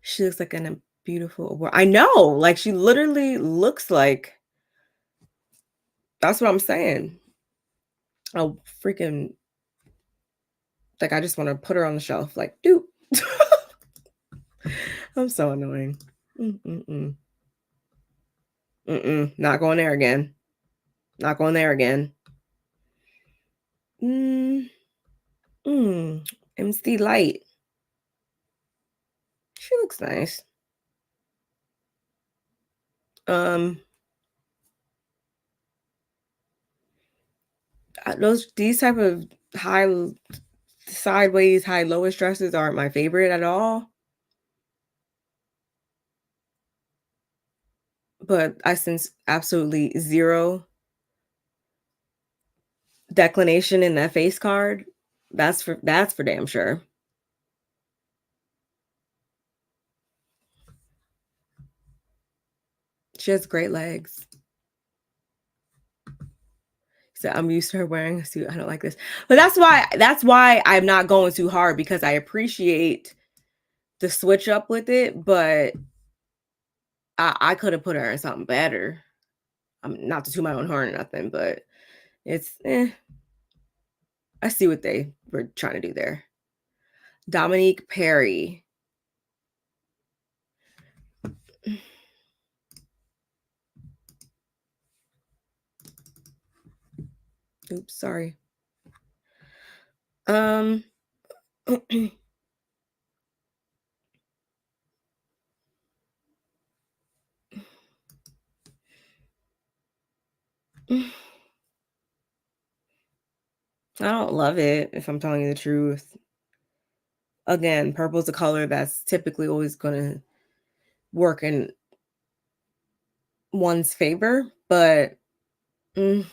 she looks like in a beautiful I know, like she literally looks like that's what I'm saying. A freaking like I just want to put her on the shelf, like, dude. I'm so annoying. Mm-mm-mm. Mm-mm. Not going there again. Not going there again. Mm, MC Light. She looks nice. Um, these type of high sideways, high lowest dresses aren't my favorite at all. But I sense absolutely zero declination in that face card. That's for damn sure. She has great legs. So I'm used to her wearing a suit. I don't like this. But that's why I'm not going too hard because I appreciate the switch up with it, but I could have put her in something better. I'm not to toot my own horn or nothing, but it's I see what they were trying to do there. Dominique Perry. Oops, sorry. Um I don't love it if I'm telling you the truth. Again, purple is a color that's typically always going to work in one's favor, but mm,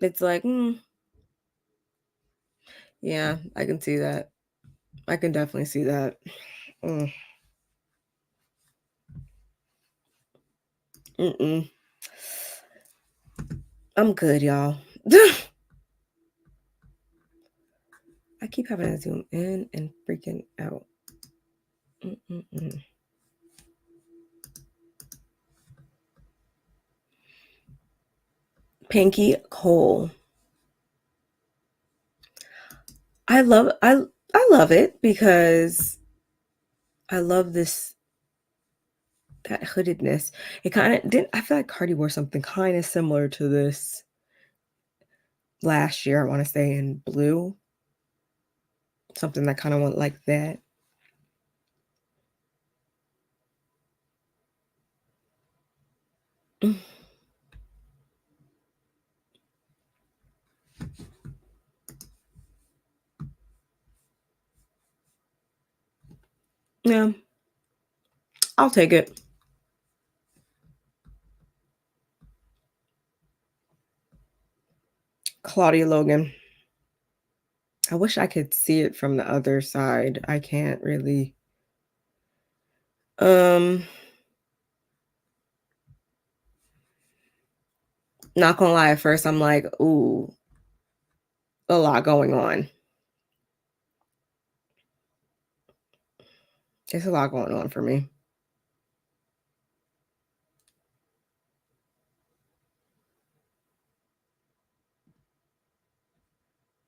it's like, yeah, I can see that. I can definitely see that. Mm, mm-mm. I'm good, y'all. I keep having to zoom in and freaking out. Mm-mm-mm. Pinky Cole. I love it because I love this that hoodedness. It kind of didn't I feel like Cardi wore something kind of similar to this last year, I want to say in blue. Something that kind of went like that. Mm, yeah, I'll take it. Claudia Logan. I wish I could see it from the other side. I can't really. Um, Not gonna lie, at first I'm like, ooh, a lot going on. There's a lot going on for me.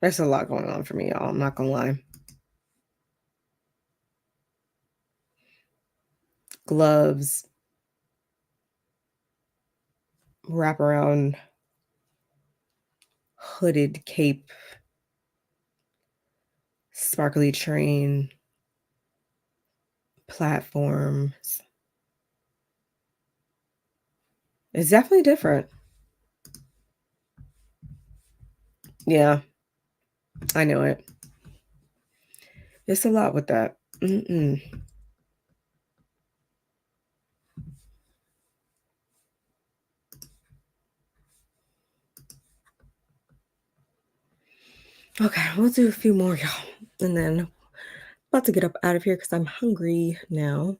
There's a lot going on for me, y'all. I'm not gonna lie. Gloves, wraparound, hooded cape, sparkly train, platforms. It's definitely different. Yeah, I know it. It's a lot with that. Mm-mm. Okay, we'll do a few more, y'all. And then about to get up out of here because I'm hungry now.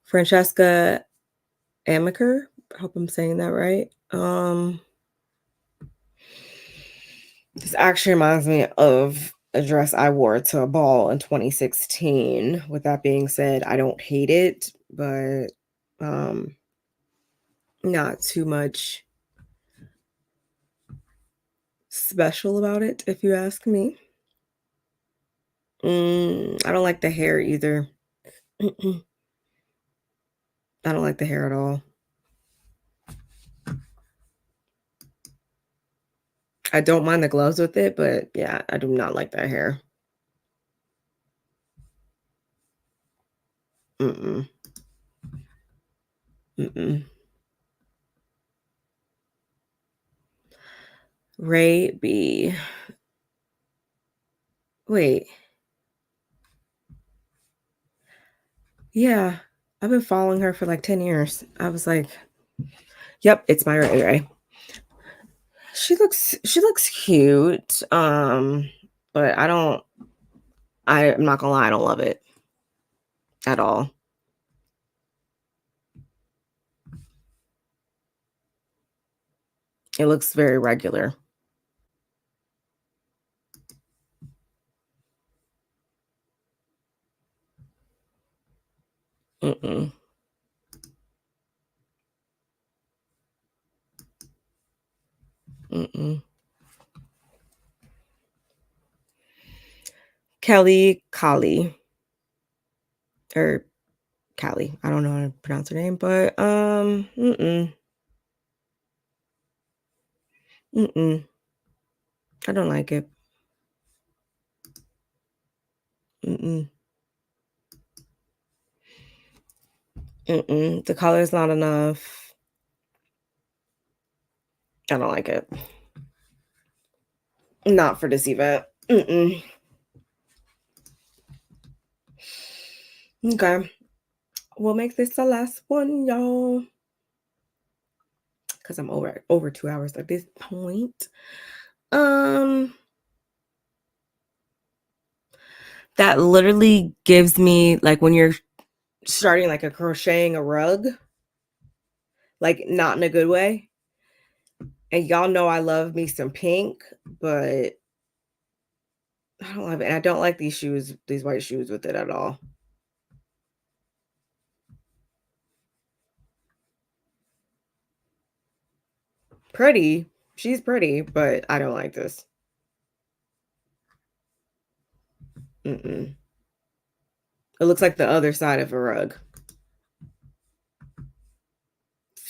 Francesca Amaker. I hope I'm saying that right. This actually reminds me of a dress I wore to a ball in 2016. With that being said, I don't hate it, but um not too much special about it, if you ask me. I don't like the hair either. I don't like the hair at all. I don't mind the gloves with it, but yeah, I do not like that hair. Mm-mm. Mm-mm. Ray B. Wait. Yeah. I've been following her for like 10 years. I was like, yep, it's my Ray Ray. She looks cute. But I'm not gonna lie, I don't love it at all. It looks very regular. Mm-mm. Mm-mm. Kelly Kali or Callie. I don't know how to pronounce her name, but mm-mm. I don't like it. Mm-mm. Mm-mm. The color is not enough. I don't like it. Not for this event. Mm-mm. Okay. We'll make this the last one, y'all. Because I'm over 2 hours at this point. Um, that literally gives me like when you're starting like a crocheting a rug, like not in a good way. And y'all know I love me some pink, but I don't love it. And I don't like these shoes, these white shoes with it at all. Pretty. She's pretty, but I don't like this. Mm-mm. It looks like the other side of a rug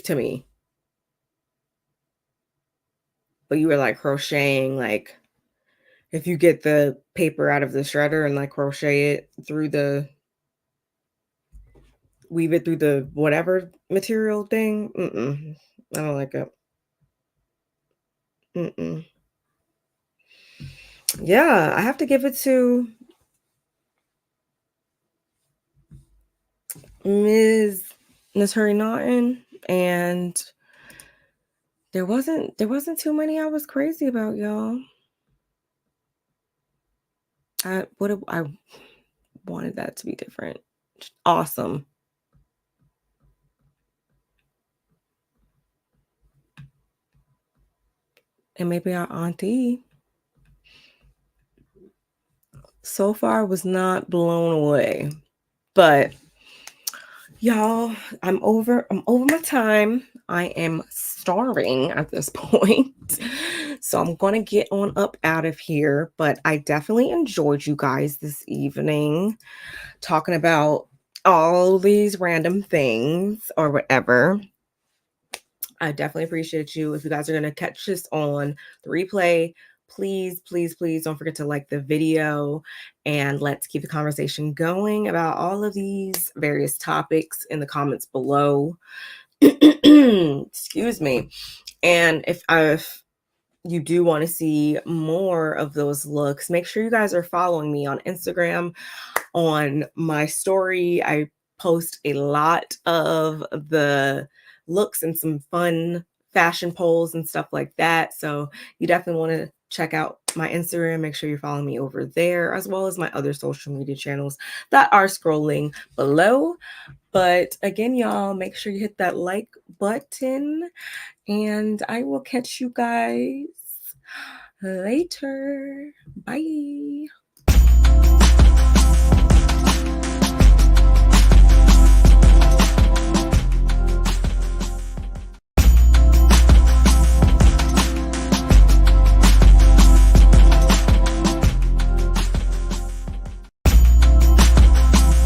to me. But you were like crocheting, like if you get the paper out of the shredder and like crochet it through the weave it through the whatever material thing. Mm-mm. I don't like it. Mm-mm. Yeah, I have to give it to Ms. Naturi Naughton, and there wasn't too many I was crazy about, y'all. I wanted that to be different. Awesome. And maybe our auntie so far was not blown away. But y'all, I'm over my time. I am starving at this point. So I'm going to get on up out of here, but I definitely enjoyed you guys this evening talking about all these random things or whatever. I definitely appreciate you. If you guys are going to catch this on the replay, please, please, please don't forget to like the video, and let's keep the conversation going about all of these various topics in the comments below. Excuse me. And if you do want to see more of those looks, make sure you guys are following me on Instagram. On my story, I post a lot of the looks and some fun fashion polls and stuff like that. So you definitely want to check out my Instagram. Make sure you're following me over there, as well as my other social media channels that are scrolling below. But again, y'all, make sure you hit that like button, and I will catch you guys later. Bye.